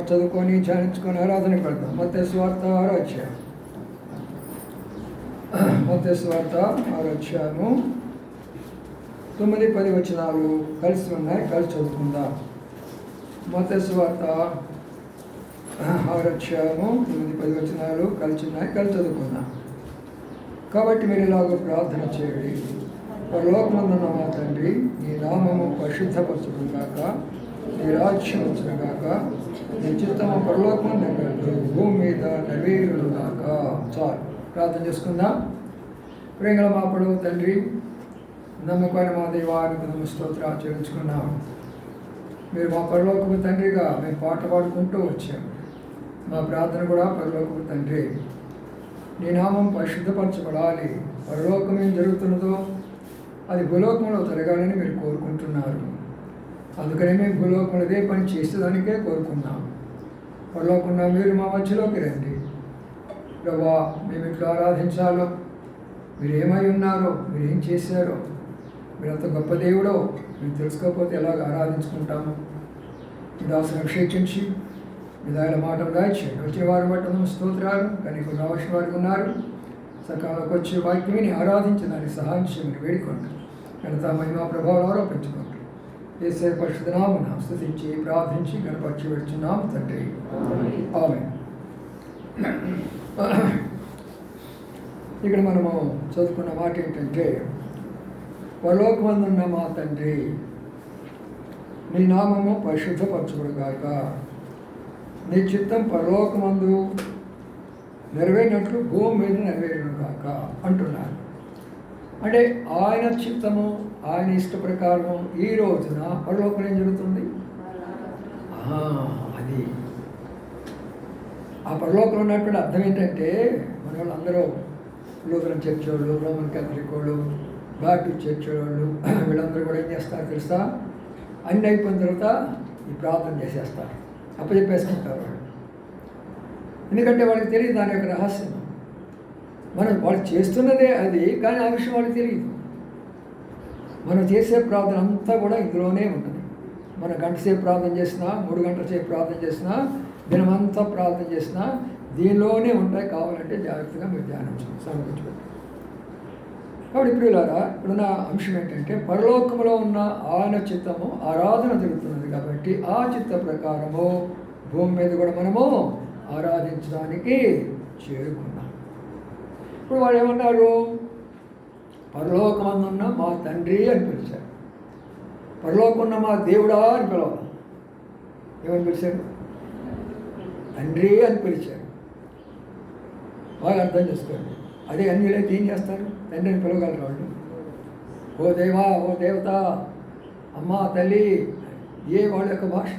చదువుకొని ధ్యానించుకొని ఆరాధనకు వెళ్తాం. మత్తయి సువార్త 6వ అధ్యాయం. మత్తయి సువార్త 6వ అధ్యాయము 9, 10 వచనాలు కలిసి ఉన్నాయి. కలిసి చదువుకుందాం. మత్తయి సువార్త 6వ అధ్యాయము 9, 10 వచనాలు కలిసి ఉన్నాయి. కలిసి చదువుకుందాం. కాబట్టి మీరు ఇలాగ ప్రార్థన చేయండి. పరలోకమందున్న మా తండ్రి, నీ నామము పరిశుద్ధపరచును గాక, నీ రాజ్యం వచ్చును గాక, నీ చిత్తము పరలోకమందు నెరవేరును భూమి మీద నెరవేరును గాక. చాలు, ప్రార్థన చేసుకుందాం. ప్రేమల మా పొడవు తండ్రి, నమ్మకమైన మా దేవానికి మేము స్తోత్రాలు చెల్లించుకున్నాం. మీరు మా పరలోకపు తండ్రిగా మేము పాట పాడుకుంటూ వచ్చాము. మా ప్రార్థన కూడా పరలోకపు తండ్రి, నీ నామం పరిశుద్ధపరచబడాలి. పరలోకం ఏం జరుగుతున్నదో అది భూలోకంలో జరగాలని మీరు కోరుకుంటున్నారు. అందుకనే మేము భూలోకంలో ఇదే పని చేసేదానికే కోరుకున్నాం. పరలోకంలో మీరు మా మధ్యలోకి రండి ప్రభా. మేము ఇట్లా ఆరాధించాలో, మీరు ఏమై ఉన్నారో, మీరు ఏం చేశారో, మీరు అంత గొప్ప దేవుడో మీరు తెలుసుకోకపోతే ఎలాగ ఆరాధించుకుంటాము. మీ దాసును అభిషేకించి మీ దాని మాటలు దాయిచేయండి. వచ్చిన వారిని బట్టి స్తోత్రాలు. కానీ ఇప్పుడు రావాల్సిన వారికి ఉన్నారు. సకాలంలోకి వచ్చే వాక్యమిని ఆరాధించి దానికి సహాయం చేయమని వేడుకోండి. ఘనత మహిమా ప్రభావాలు ఆరోపించుకోండి. యేసు పరిశుద్ధ నామమున స్తుతించి ప్రార్థించి గణపరిచి పెడుచున్నాము తండ్రి. ఆమేన్. ఇక్కడ మనము చదువుకున్న మాట ఏంటంటే, పరలోకమందున్న మా తండ్రి, నీ నామము పరిశుద్ధపరచుబడు గాక, నీ చిత్తం పరలోకమందు నెరవేరినట్లు భూమి మీద నెరవేరును గాక అంటున్నారు. అంటే ఆయన చిత్తము, ఆయన ఇష్ట ప్రకారము ఈ రోజున పరలోకం ఏం జరుగుతుంది? అది ఆ పరలోకంలో ఉన్నటువంటి అర్థం ఏంటంటే, మన వాళ్ళందరూ లూథరన్ చర్చ్ వాళ్ళు, రోమన్ క్యాథలిక్ వాళ్ళు, బాప్టిస్ట్ చర్చ్ వాళ్ళు, వీళ్ళందరూ కూడా ఏం చేస్తారు తెలుసా? అన్నీ అయిపోయిన తర్వాత ఈ ప్రార్థన చేసేస్తారు, అప్పచెప్పేసుకుంటారు వాళ్ళు. ఎందుకంటే వాళ్ళకి తెలియదు దాని యొక్క రహస్యం. మనం వాళ్ళు చేస్తున్నదే అది, కానీ ఆ విషయం వాళ్ళకి తెలియదు. మనం చేసే ప్రార్థన అంతా కూడా ఇందులోనే ఉంటుంది. మనం గంట సేపు ప్రార్థన చేసినా, 3 గంటల సేపు ప్రార్థన చేసినా, దినమంతా ప్రార్థన చేసినా దీనిలోనే ఉంటాయి. కావాలంటే జాగ్రత్తగా మీరు ధ్యానించండి, సమర్పించుకోండి. కాబట్టి ఇప్పుడు ఇప్పుడున్న అంశం ఏంటంటే, పరలోకంలో ఉన్న ఆయన చిత్తము ఆరాధన జరుగుతున్నది కాబట్టి ఆ చిత్త ప్రకారము భూమి మీద కూడా మనము ఆరాధించడానికి చేరుకున్నాం. ఇప్పుడు వాళ్ళు ఏమన్నారు? పరలోకమందున్న మా తండ్రి అని పిలిచారు. పరలోకమున్న మా దేవుడా అని పిలవాలి. ఏమని పిలిచారు? తండ్రి అని పిలిచారు. బాగా అర్థం చేసుకోండి. అదే అన్యులైతే ఏం చేస్తారు? తండ్రిని పిలవగలరు వాళ్ళు. ఓ దేవా, ఓ దేవత, అమ్మ, తల్లి, ఏ వాళ్ళ యొక్క భాష.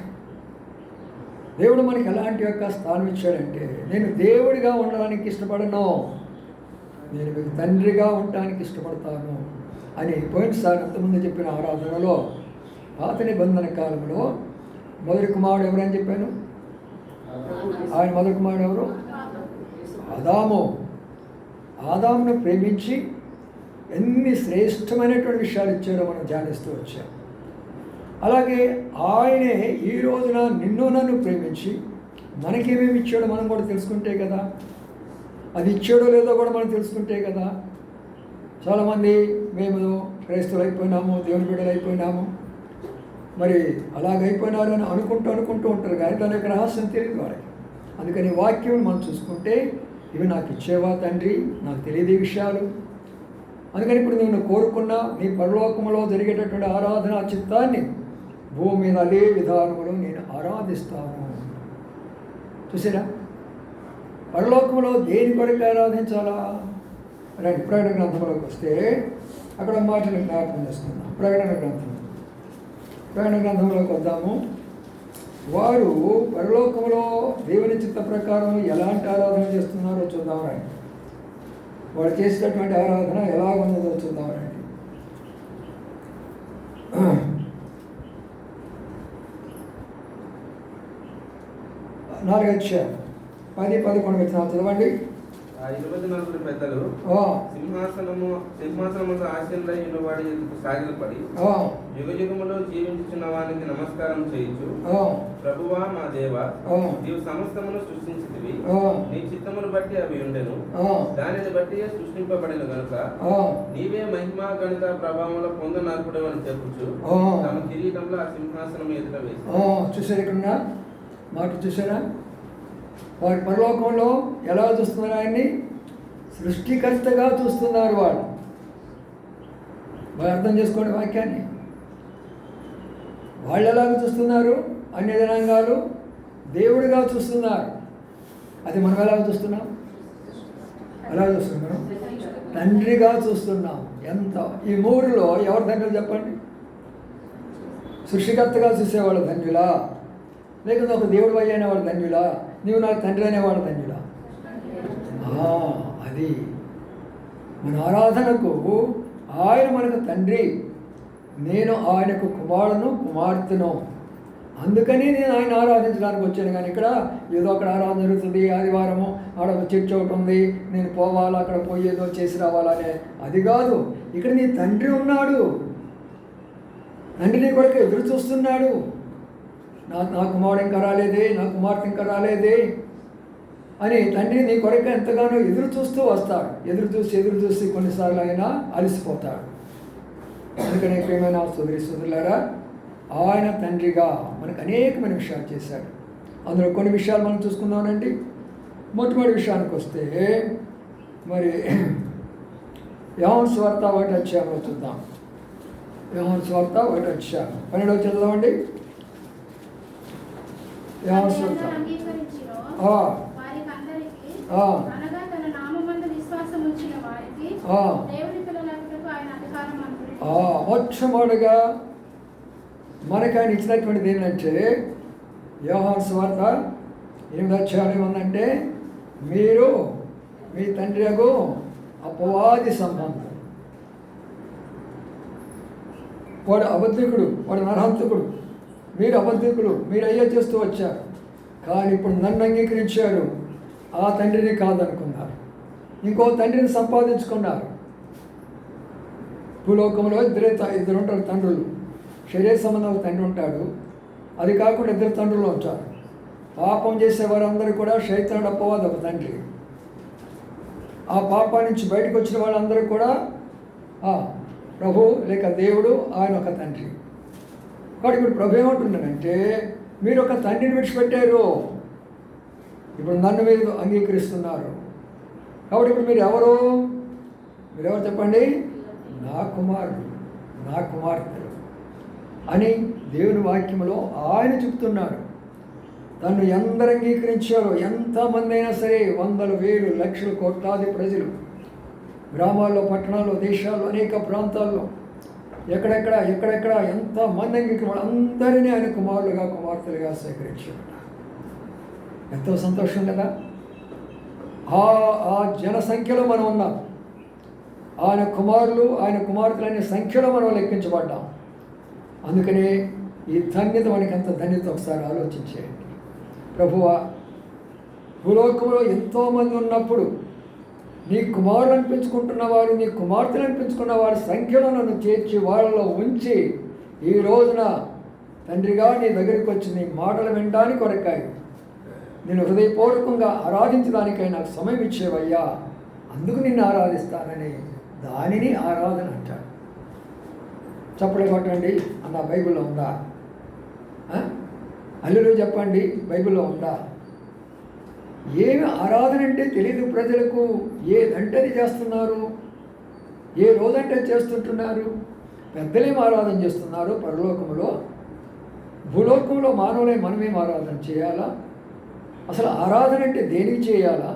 దేవుడు మనకి ఎలాంటి యొక్క స్థానం ఇచ్చాడంటే, నేను దేవుడిగా ఉండడానికి ఇష్టపడను, నేను మీకు తండ్రిగా ఉండడానికి ఇష్టపడతాను అని పోయినసారి అంతకుముందు చెప్పిన ఆరాధనలో పాత నిబంధన కాలంలో మొదటి కుమారుడు ఎవరని చెప్పాను? ఆయన మొదటి కుమారుడు ఎవరు? ఆదాము. ఆదామును ప్రేమించి ఎన్ని శ్రేష్టమైనటువంటి విషయాలు ఇచ్చారో మనం ధ్యానిస్తూ వచ్చాం. అలాగే ఆయనే ఈ రోజున నిన్ను నన్ను ప్రేమించి మనకేమేమి ఇచ్చాడో మనం కూడా తెలుసుకుంటే కదా, అది ఇచ్చాడో లేదో కూడా మనం తెలుసుకుంటే కదా. చాలామంది మేము క్రైస్తవులు అయిపోయినాము, దేవుని బిడ్డలు అయిపోయినాము, మరి అలాగైపోయినారు అని అనుకుంటూ ఉంటారు, కానీ దాని యొక్క రహస్యం తెలియదు వాళ్ళకి. అందుకని వాక్యం మనం చూసుకుంటే, ఇవి నాకు ఇచ్చేవా తండ్రి, నాకు తెలియదు ఈ విషయాలు. అందుకని ఇప్పుడు నేను కోరుకున్న నీ పరలోకంలో జరిగేటటువంటి ఆరాధన చిత్తాన్ని భూమి మీద అదే విధానంలో నేను ఆరాధిస్తాను. చూసారా? పరలోకంలో దేని కొరకు ఆరాధించాలా? రండి ప్రకటన గ్రంథంలోకి వస్తే అక్కడ మాటలు జ్ఞాపకం చేసుకుందాం. ప్రకటన గ్రంథంలోకి వద్దాము. వారు పరలోకంలో దేవుని చిత్త ప్రకారం ఎలాంటి ఆరాధన చేస్తున్నారో చూద్దాం రండి. వాడు చేసేటటువంటి ఆరాధన ఎలా ఉన్నదో చూద్దాం రండి. 4 అధ్యాయం 10, 11 వచనాలు చదవండి. ఆ 24 పెద్దలు ఆ, సింహాసనము ఆశీనులై ఉన్నవాడి ఎదుగు సాగిలపడి ఆ, యుగయుగములో జీవించుచున్న వానికి నమస్కారం చేయించు. ఆ, ప్రభువా మా దేవా, ఆ, నీవు సమస్తమును సృష్టించితివి. ఆ, నీ చిత్తమును బట్టి అవి ఉండెను. ఆ, దానిని బట్టి సృష్టింపబడిన గనుక ఆ, నీవే మహిమా గణిత ప్రభావంలో పొందనర్పుడు అని చెప్పుచు ఆ. తమ కిరీటంలో ఆ సింహాసనం ఎదుట వేసి. చూసారు ఇక్కడ మాట చూసారా? వారి పరలోకంలో ఎలా చూస్తున్నారు ఆయన్ని? సృష్టికర్తగా చూస్తున్నారు వాళ్ళు. బాగా అర్థం చేసుకోండి వాక్యాన్ని. వాళ్ళు ఎలాగ చూస్తున్నారు? అన్య జనాంగాలు దేవుడిగా చూస్తున్నారు. అది మనం ఎలా చూస్తున్నాం? ఎలా చూస్తున్నాం? తండ్రిగా చూస్తున్నాం. ఎంత ఈ మూడులో ఎవరు తండ్రులు చెప్పండి? సృష్టికర్తగా చూసేవాళ్ళు ధన్యులా, లేకపోతే ఒక దేవుడు అయ్యైన వాడు ధన్యులా, నీవు నాకు తండ్రి అనేవాడు ధన్యులా? అది మన ఆరాధనకు ఆయన మనకు తండ్రి, నేను ఆయనకు కుమారును కుమార్తెను. అందుకని నేను ఆయన ఆరాధించడానికి వచ్చాను. కానీ ఇక్కడ ఏదో అక్కడ ఆరాధన జరుగుతుంది, ఆదివారము ఆడ చర్చ్ ఒకటి ఉంది, నేను పోవాలా, అక్కడ పోయి ఏదో చేసి రావాలనే అది కాదు. ఇక్కడ నీ తండ్రి ఉన్నాడు, తండ్రి నీ కొరకు ఎదురు చూస్తున్నాడు. నా కుమారుడు ఇంకా రాలేదే, నా కుమార్తె ఇంకా రాలేదే అని తండ్రి నీ కొరకు ఎంతగానో ఎదురు చూస్తూ వస్తాడు. ఎదురు చూసి కొన్నిసార్లు ఆయన అలసిపోతాడు. అందుకనే ప్రియమైన సోదరులారా, ఆయన తండ్రిగా మనకు అనేకమైన విషయాలు చేశాడు. అందులో కొన్ని విషయాలు మనం చూసుకుందామనండి. మొట్టమొదటి విషయానికి వస్తే మరి యోహాను సువార్త 1వ అధ్యాయంలో చూద్దాం. యోహాను సువార్త 1వ అధ్యాయం 12వ చదువుదామండి. యోహాను సువార్త మొట్టమొదటిగా మనకు ఆయన ఇచ్చినటువంటిది ఏంటంటే, యోహాను సువార్త 8వ అధ్యాయం ఏమందంటే, మీరు మీ తండ్రి అగు అపవాది సంబంధం. వాడు అబద్ధికుడు, వాడు నరహంతకుడు, మీరు అబద్ధికులు, మీరు అయ్యే చేస్తూ వచ్చారు. కానీ ఇప్పుడు నన్ను అంగీకరించారు, ఆ తండ్రిని కాదనుకున్నారు, ఇంకో తండ్రిని సంపాదించుకున్నారు. భూలోకంలో ఇద్దరు ఉంటారు తండ్రులు. శరీర సంబంధం తండ్రి ఉంటాడు, అది కాకుండా ఇద్దరు తండ్రులు ఉంటారు. పాపం చేసే వారందరూ కూడా శైతానుడు అపవాది ఒక తండ్రి. ఆ పాపం నుంచి బయటకు వచ్చిన వాళ్ళందరూ కూడా ప్రభు లేక దేవుడు, ఆయన ఒక తండ్రి. కాబట్టి ఇప్పుడు ప్రభు ఏమంటున్నాడంటే, మీరు ఒక తండ్రిని విడిచిపెట్టారు, ఇప్పుడు నన్ను మీరు అంగీకరిస్తున్నారు. కాబట్టి ఇప్పుడు మీరెవరు చెప్పండి? నా కుమారుడు, నా కుమార్తెలు అని దేవుని వాక్యంలో ఆయన చెప్తున్నాడు. తను ఎందరు అంగీకరించారో, ఎంతమంది అయినా సరే, వందలు, వేలు, లక్షలు, కోట్లాది ప్రజలు, గ్రామాల్లో, పట్టణాల్లో, దేశాల్లో, అనేక ప్రాంతాల్లో, ఎక్కడెక్కడ ఎంతమంది అంగీకరించారు, అందరినీ ఆయన కుమారులుగా కుమార్తెలుగా స్వీకరించాడు. ఎంతో సంతోషం కదా. ఆ జనసంఖ్యలో మనం ఉన్నాం. ఆయన కుమారులు, ఆయన కుమార్తెలు అనే సంఖ్యలో మనం లెక్కించబడ్డాం. అందుకనే ఈ ధన్యత మనకి ఎంత ధన్యత ఒకసారి ఆలోచించేయండి. ప్రభువా, భూలోకంలో ఎంతోమంది ఉన్నప్పుడు నీ కుమారులు అనిపించుకుంటున్న వారు, నీ కుమార్తెలు అనిపించుకున్న వారి సంఖ్యలో నన్ను చేర్చి వాళ్ళలో ఉంచి ఈ రోజున తండ్రిగా నీ దగ్గరికి వచ్చి నీ మాటలు వినడానికి కొరకాయి, నేను హృదయపూర్వకంగా ఆరాధించడానికై నాకు సమయం ఇచ్చేవయ్యా, అందుకు నిన్ను ఆరాధిస్తానని దానిని ఆరాధన అంటాడు. చప్పట్లు కొట్టండి అన్న బైబిల్లో ఉందా? హల్లెలూయా చెప్పండి, బైబిల్లో ఉందా? ఏమి ఆరాధన అంటే తెలియదు ప్రజలకు. ఏదంటే అది చేస్తున్నారు, ఏ రోజంటే చేస్తుంటున్నారు. పెద్దలేం ఆరాధన చేస్తున్నారు పరలోకంలో, భూలోకంలో మానవులే మనమేం ఆరాధన చేయాలా? అసలు ఆరాధన అంటే దేనికి చేయాలా?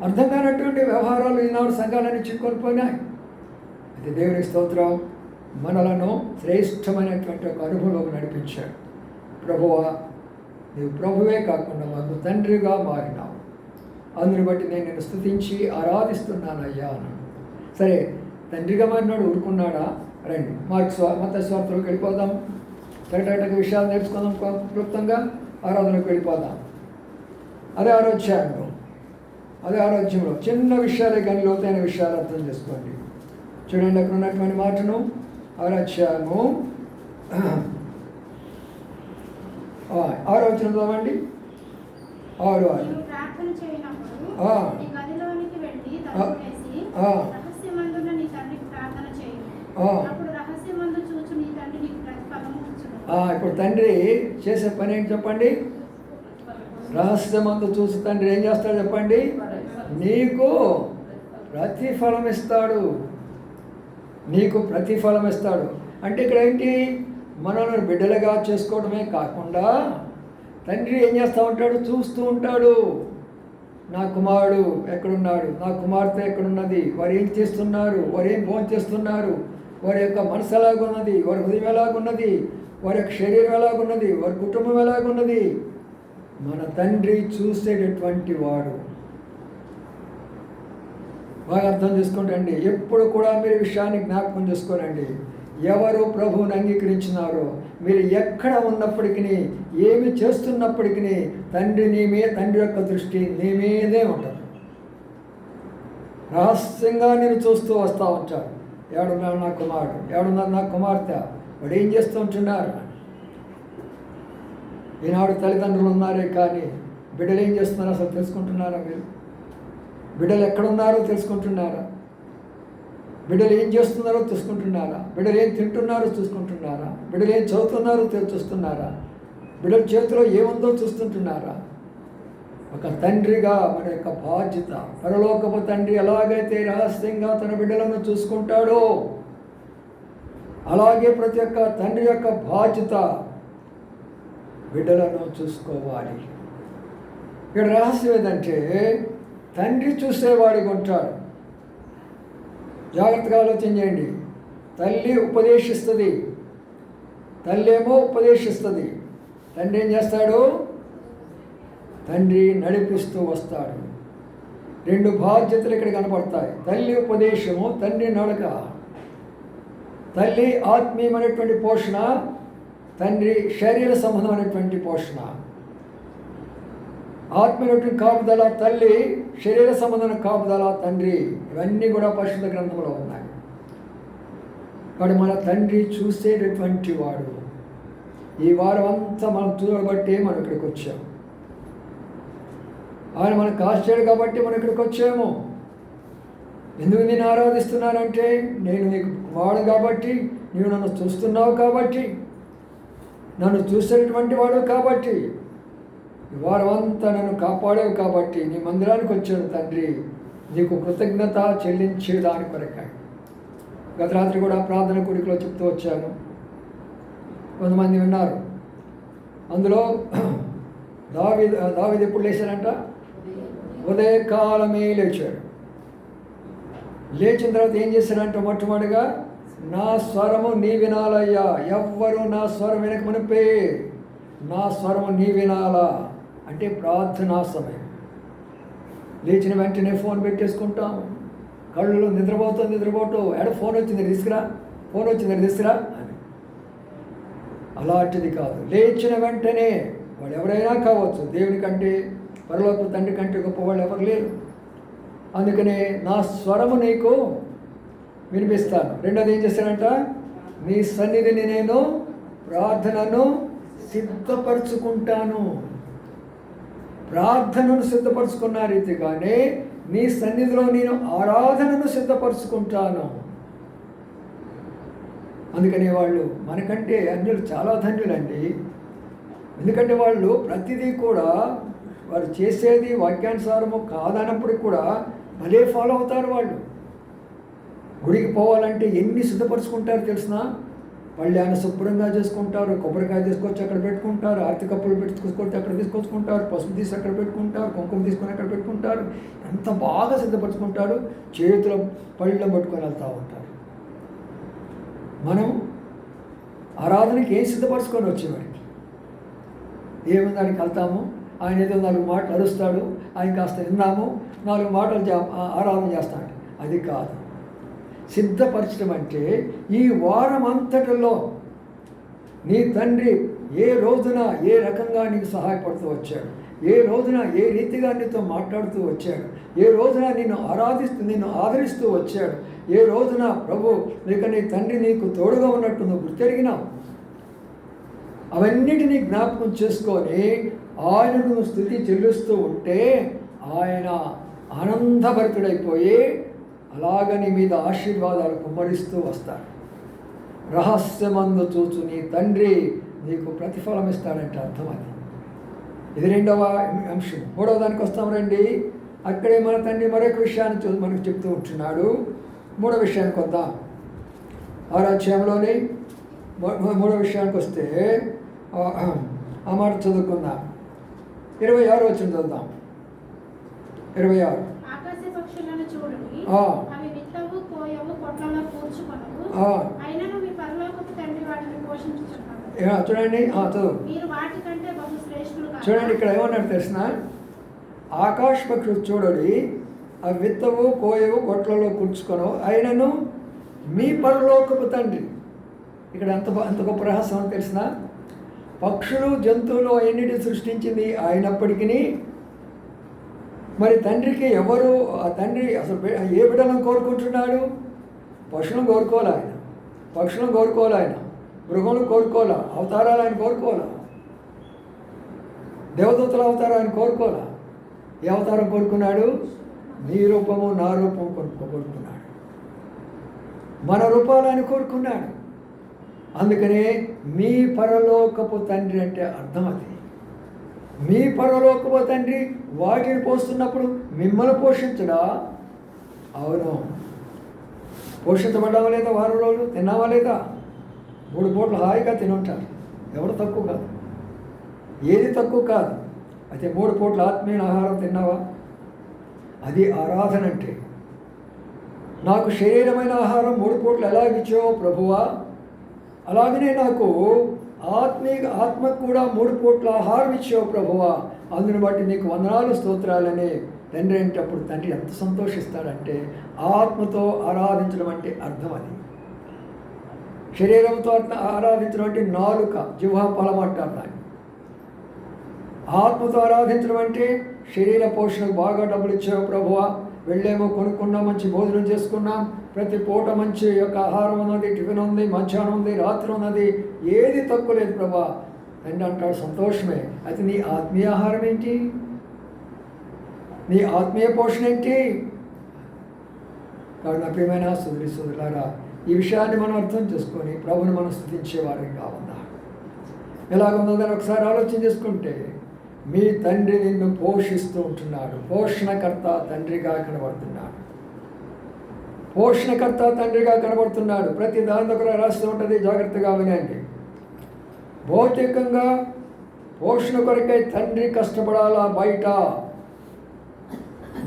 అర్థం కానటువంటి వ్యవహారాలు ఈనాడు సంఘాలన్నీ చిక్కుకొని పోయినాయి. అయితే దేవునికి స్తోత్రం, మనలను శ్రేష్టమైనటువంటి ఒక అనుభవంలోకి నడిపించాడు. ప్రభువా, నీవు ప్రభువే కాకుండా మాకు తండ్రిగా మారినావు, అందుని బట్టి నేను నిన్ను స్తుతించి ఆరాధిస్తున్నానయ్యా అన్నాడు. సరే, తండ్రిగా మారినాడు, ఊరుకున్నాడా? రండి మత్తయి సువార్తలోకి వెళ్ళిపోదాం. కరెక్ట్ విషయాలు నేర్చుకుందాం. క్లుప్తంగా ఆరాధనకు వెళ్ళిపోదాం. అదే 6వ అధ్యాయంలో అదే ఆరోగ్యంలో చిన్న విషయాలే కానీ లోతైన విషయాలు అర్థం చేసుకోండి. చూడండి అక్కడ ఉన్నటువంటి మాటను, 6వ అధ్యాయము 6వ వచనం చదవండి. 6 నీవు ప్రార్థన చేయనప్పుడు ఆ. నీ గదిలోనికి వెళ్ళి తలుపు వేసి ఆ. రహస్యమందున్న నీ తండ్రికి ప్రార్థన చేయి. ఆ. అప్పుడు రహస్యమందు చూచు నీ తండ్రి నీకు ప్రతిఫలము ఇచ్చును. ఇప్పుడు తండ్రి చేసే పని ఏంటి చెప్పండి? రహస్యమందు చూసి తండ్రి ఏం చేస్తాడు చెప్పండి? నీకు ప్రతిఫలం ఇస్తాడు. నీకు ప్రతిఫలం ఇస్తాడు అంటే ఇక్కడ ఏంటి? మనల్ని బిడ్డలుగా చేసుకోవడమే కాకుండా తండ్రి ఏం చేస్తూ ఉంటాడు? చూస్తూ ఉంటాడు. నా కుమారుడు ఎక్కడున్నాడు, నా కుమార్తె ఎక్కడున్నది, వారు ఏం చేస్తున్నారు, వారు ఏం భోజనం చేస్తున్నారు, వారి యొక్క మనసు ఎలాగున్నది, వారి హృదయం ఎలాగున్నది, వారి యొక్క శరీరం ఎలాగున్నది, వారి కుటుంబం ఎలాగున్నది. మన తండ్రి చూసేటటువంటి వాడు. బాగా అర్థం చేసుకోండి. ఎప్పుడు కూడా మీరు విషయాన్ని జ్ఞాపకం చేసుకోనండి. ఎవరు ప్రభువుని అంగీకరించినారో, మీరు ఎక్కడ ఉన్నప్పటికీ, ఏమి చేస్తున్నప్పటికీ తండ్రి తండ్రి యొక్క దృష్టి నీ మీదే ఉంటుంది. రహస్యంగా నేను చూస్తూ వస్తూ ఉంటాడు. ఎవడున్నాడు నా కుమారుడు, ఎవడున్నారు నా కుమార్తె, వాడు ఏం చేస్తూ ఉంటున్నారు. ఈనాడు తల్లిదండ్రులు ఉన్నారే కానీ బిడ్డలు ఏం చేస్తున్నారో అసలు తెలుసుకుంటున్నారా? మీరు బిడ్డలు ఎక్కడున్నారో తెలుసుకుంటున్నారా? బిడ్డలు ఏం చేస్తున్నారో చూసుకుంటున్నారా? బిడ్డలు ఏం తింటున్నారో చూసుకుంటున్నారా? బిడ్డలు ఏం చదువుతున్నారో చూస్తున్నారా? బిడ్డల చేతిలో ఏముందో చూస్తుంటున్నారా? ఒక తండ్రిగా మన యొక్క బాధ్యత, పరలోకపు తండ్రి ఎలాగైతే రహస్యంగా తన బిడ్డలను చూసుకుంటాడో అలాగే ప్రతి ఒక్క తండ్రి యొక్క బాధ్యత బిడ్డలను చూసుకోవాలి. ఇక్కడ రహస్యం ఏంటంటే తండ్రి చూసేవాడిగా ఉంటాడు. జాగ్రత్తగా ఆలోచన చేయండి. తల్లి ఉపదేశిస్తుంది, తల్లి ఏమో ఉపదేశిస్తుంది, తండ్రి ఏం చేస్తాడు? తండ్రి నడిపిస్తూ వస్తాడు. రెండు బాధ్యతలు ఇక్కడ కనపడతాయి. తల్లి ఉపదేశము, తండ్రి నడక. తల్లి ఆత్మీయమైనటువంటి పోషణ, తండ్రి శరీర సంబంధమైనటువంటి పోషణ. ఆత్మీయమైనటువంటి కాపుదల తల్లి, శరీర సంబంధమైన కాపుదల తండ్రి. ఇవన్నీ కూడా పరిశుద్ధ గ్రంథంలో ఉన్నాయి. వాడు మన తండ్రి చూసేటటువంటి వాడు. ఈ వారం అంతా మనం చూడబట్టి మనం ఇక్కడికి వచ్చాము. ఆయన మనకు కాల్చాడు కాబట్టి మనం ఇక్కడికి వచ్చాము. ఎందుకు నేను ఆరాధిస్తున్నానంటే నేను నీకు వాడు కాబట్టి, నీవు నన్ను చూస్తున్నావు కాబట్టి, నన్ను చూసేటటువంటి వాడు కాబట్టి, వారం అంతా నన్ను కాపాడావు కాబట్టి నీ మందిరానికి వచ్చాడు తండ్రి, నీకు కృతజ్ఞత చెల్లించేదాని కొరకాయి. గత రాత్రి కూడా ప్రార్థన కూడికలో చెప్తూ వచ్చాను. కొంతమంది విన్నారు. అందులో దావీదు ఎప్పుడు లేచాడంట? ఉదయకాలమే లేచాడు. లేచిన తర్వాత ఏం చేశాడంట? మొట్టమొదటిగా నా స్వరము నీ వినాలయ్యా. ఎవ్వరు నా స్వరం వెనక మునిపే నా స్వరము నీ వినాలా అంటే ప్రార్థనా సమయం. లేచిన వెంటనే ఫోన్ పెట్టేసుకుంటాం. కళ్ళు నిద్రపోవటం, ఎడ ఫోన్ వచ్చింది తీసుకురా, ఫోన్ వచ్చింది తీసుకురా అని. అలాంటిది కాదు. లేచిన వెంటనే వాడు ఎవరైనా కావచ్చు, దేవుని కంటే పరలోక తండ్రి కంటే గొప్ప వాళ్ళు ఎవరు లేరు. అందుకనే నా స్వరము నీకు వినిపిస్తాను. రెండోది ఏం చేశానంట? నీ సన్నిధిని నేను ప్రార్థనను సిద్ధపరచుకుంటాను. ప్రార్థనను సిద్ధపరచుకున్న రీతిగానే నీ సన్నిధిలో నేను ఆరాధనను సిద్ధపరచుకుంటాను. అందుకనే వాళ్ళు మనకంటే అన్యులు చాలా ధన్యులండి. ఎందుకంటే వాళ్ళు ప్రతిదీ కూడా వారు చేసేది వాక్యానుసారము కాదన్నప్పటికి కూడా భలే ఫాలో అవుతారు. వాళ్ళు గుడికి పోవాలంటే ఎన్ని సిద్ధపరచుకుంటారు తెలిసిన? పళ్ళాన్ని శుభ్రంగా చేసుకుంటారు, కొబ్బరికాయ తీసుకొచ్చి అక్కడ పెట్టుకుంటారు, ఆర్తి కప్పులు పెట్టుకొచ్చి అక్కడ తీసుకొచ్చుకుంటారు, పసుపు తీసి అక్కడ పెట్టుకుంటారు, కుంకుమ తీసుకొని అక్కడ పెట్టుకుంటారు. ఎంత బాగా సిద్ధపరచుకుంటారు. చేతుల పళ్ళెం పట్టుకొని వెళ్తూ ఉంటారు. మనం ఆరాధనకి ఏం సిద్ధపరచుకొని వచ్చేవాడికి ఏమి దానికి వెళ్తాము. ఆయన ఏదో 4 మాటలు అరుస్తాడు, ఆయన కాస్త విన్నాము, 4 మాటలు ఆరాధన చేస్తాడు. అది కాదు. సిద్ధపరచడం అంటే ఈ వారం అంతటిలో నీ తండ్రి ఏ రోజున ఏ రకంగా నీకు సహాయపడుతూ వచ్చాడు, ఏ రోజున ఏ రీతిగా నీతో మాట్లాడుతూ వచ్చాడు, ఏ రోజున నిన్ను ఆదరిస్తూ వచ్చాడు, ఏ రోజున ప్రభు లేక నీ తండ్రి నీకు తోడుగా ఉన్నట్టు నువ్వు గుర్తెరిగినావు. అవన్నిటినీ జ్ఞాపకం చేసుకొని ఆయనను స్తుతి చెల్లిస్తూ ఉంటే ఆయన ఆనందభరితుడైపోయి అలాగ నీ మీద ఆశీర్వాదాలు కుమ్మరిస్తూ వస్తాడు. రహస్యమందు చూచు నీ తండ్రి నీకు ప్రతిఫలం ఇస్తాడంటే అర్థం అది. ఇది రెండవ అంశం. మూడవ దానికి వస్తాం రండి. అక్కడే మన తండ్రి మరొక విషయాన్ని మనకు చెప్తూ ఉంటున్నాడు. మూడవ విషయానికి వద్దాం. 6వ అధ్యాయంలోని మూడవ విషయానికి వస్తే ఆ మాట చదువుకుందాం. 26 వచనం చదువుదాం. 26. ఆకాశ పక్షులను చూడండి, ఆ. అవి విత్తవు, కోయవు, కొట్లలో కూర్చుకొనవు, ఆ. అయినను మీ పరలోకపు తండ్రి వాటిని పోషించుచున్నాడు. చూడండి, చదువు. మీరు వాటి కంటే బహు శ్రేష్ఠులు కాదా? చూడండి, ఇక్కడ ఏమన్నాడు తెలిసిన, ఆకాశ పక్షులు చూడండి, అవి విత్తవు, కోయవు, కొట్లలో కూర్చుకొనవు, అయినను మీ పరలోకపు తండ్రి. ఇక్కడ ఎంత గొప్ప రహస్యం అని తెలిసిన, పక్షులు జంతువులు అన్నిటిని సృష్టించింది అయినప్పటికీ మరి తండ్రికి ఎవరు, ఆ తండ్రి అసలు ఏ బిడ్డలను కోరుకుంటున్నాడు? పశువులను కోరుకోవాలి ఆయన, పక్షులను కోరుకోవాలి ఆయన, మృగములను కోరుకోవాలా, అవతారాలు ఆయన కోరుకోవాలా, దేవదూతల అవతారం ఆయన కోరుకోవాలా. ఏ అవతారం కోరుకున్నాడు? నీ రూపము నా రూపము కోరుకున్నాడు, మన రూపాలు ఆయన కోరుకున్నాడు. అందుకనే మీ పరలోకపు తండ్రి అంటే అర్థం అది. మీ పరలోకపు తండ్రి వాటిని పోస్తున్నప్పుడు మిమ్మల్ని పోషించడా? అవును, పోషించబడ్డావా లేదా? వారం రోజులు తిన్నావా లేదా? 3 పూటలు హాయిగా తినుంటారు, ఎవరు తక్కువ కాదు, ఏది తక్కువ కాదు. అయితే 3 పూటల ఆత్మీయ ఆహారం తిన్నావా? అది ఆరాధన అంటే. నాకు శరీరమైన ఆహారం 3 పూటలు ఎలాగిచ్చావో ప్రభువా, అలాగనే నాకు ఆత్మకు కూడా 3 పూట్ల ఆహారం ఇచ్చావు ప్రభువా, అందుని బట్టి నీకు వందనాలు స్తోత్రాలని తండ్రి అంటే అప్పుడు తండ్రి ఎంత సంతోషిస్తాడంటే ఆత్మతో ఆరాధించడం అంటే అర్థం అది. శరీరంతో ఆరాధించడం అంటే నాలుక, జిహ్వ ఫలం అంటారు దాన్ని. ఆత్మతో ఆరాధించడం అంటే శరీర పోషణకు బాగా డబ్బులు ఇచ్చావు ప్రభువా, వెళ్ళేమో కొనుక్కున్నాం, మంచి భోజనం చేసుకున్నాం, ప్రతి పూట మంచి యొక్క ఆహారం ఉన్నది, టిఫిన్ ఉంది, మధ్యాహ్నం ఉంది, రాత్రి ఉన్నది, ఏది తక్కువ లేదు ప్రభా. తండ్రి అంటాడు సంతోషమే. అయితే నీ ఆత్మీయ ఆహారం ఏంటి? నీ ఆత్మీయ పోషణ ఏంటి? కాబట్టి నా ప్రియమైన సోదరులారా, ఈ విషయాన్ని మనం అర్థం చేసుకొని ప్రభుని మనం స్తుతించేవారికి కావద్దా? ఎలాగున్నదని ఒకసారి ఆలోచన చేసుకుంటే, మీ తండ్రి నిన్ను పోషిస్తూ ఉంటున్నాడు. పోషణకర్త తండ్రిగా కనబడుతున్నాడు, పోషణకర్త తండ్రిగా కనబడుతున్నాడు. ప్రతి దాని దగ్గర రాస్తూ ఉంటుంది, జాగ్రత్తగా వినండి. భౌతికంగా పోషణ కొరకై తండ్రి కష్టపడాలా? బయట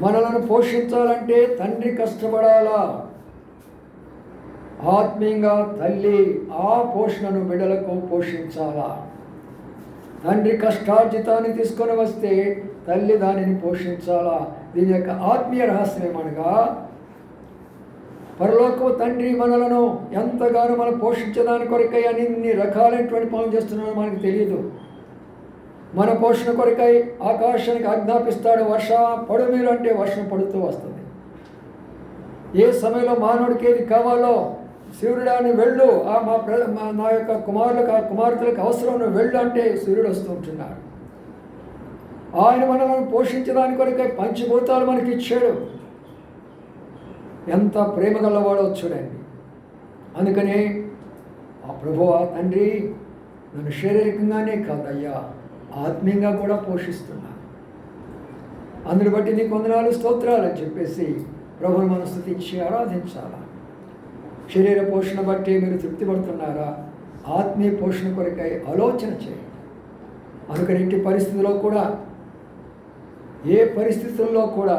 మనలను పోషించాలంటే తండ్రి కష్టపడాలా? ఆత్మీయంగా తల్లి ఆ పోషణను బిడ్డలకు పోషించాలా? తండ్రి కష్టార్జితాన్ని తీసుకొని వస్తే తల్లి దానిని పోషించాలా? దీని యొక్క ఆత్మీయ రహస్యం ఏమనగా, పరలోకపు తండ్రి మనలను ఎంతగానో మనం పోషించడానికి కొరకై అన్ని రకాలైనటువంటి పనులు చేస్తున్నాడో మనకు తెలియదు. మన పోషణ కొరకై ఆకాశానికి ఆజ్ఞాపిస్తాడు, వర్షం పడు మీరు అంటే వర్షం పడుతూ వస్తుంది. ఏ సమయంలో మానవుడికి ఏది కావాలో, సూర్యుడాన్ని వెళ్ళు, నా యొక్క కుమార్తెలకు అవసరం, నువ్వు వెళ్ళు అంటే సూర్యుడు వస్తూ ఉంటున్నాడు. ఆయన మనల్ని పోషించడానికి కొరకై పంచభూతాలు మనకి ఇచ్చాడు. ఎంత ప్రేమ గలవాడో చూడండి. అందుకనే ఆ ప్రభువా తండ్రి నన్ను శారీరకంగానే కాదయ్యా, ఆత్మీయంగా కూడా పోషిస్తున్నా, అందుని బట్టి నీకు వందనాలు స్తోత్రాలు అని చెప్పేసి ప్రభువుని మనం స్తుతించి ఆరాధించాలా. శరీర పోషణ బట్టి మీరు తృప్తి పడుతున్నారా? ఆత్మీయ పోషణ కొరకై ఆలోచన చేయండి. అందుకని ఇంటి పరిస్థితుల్లో కూడా, ఏ పరిస్థితుల్లో కూడా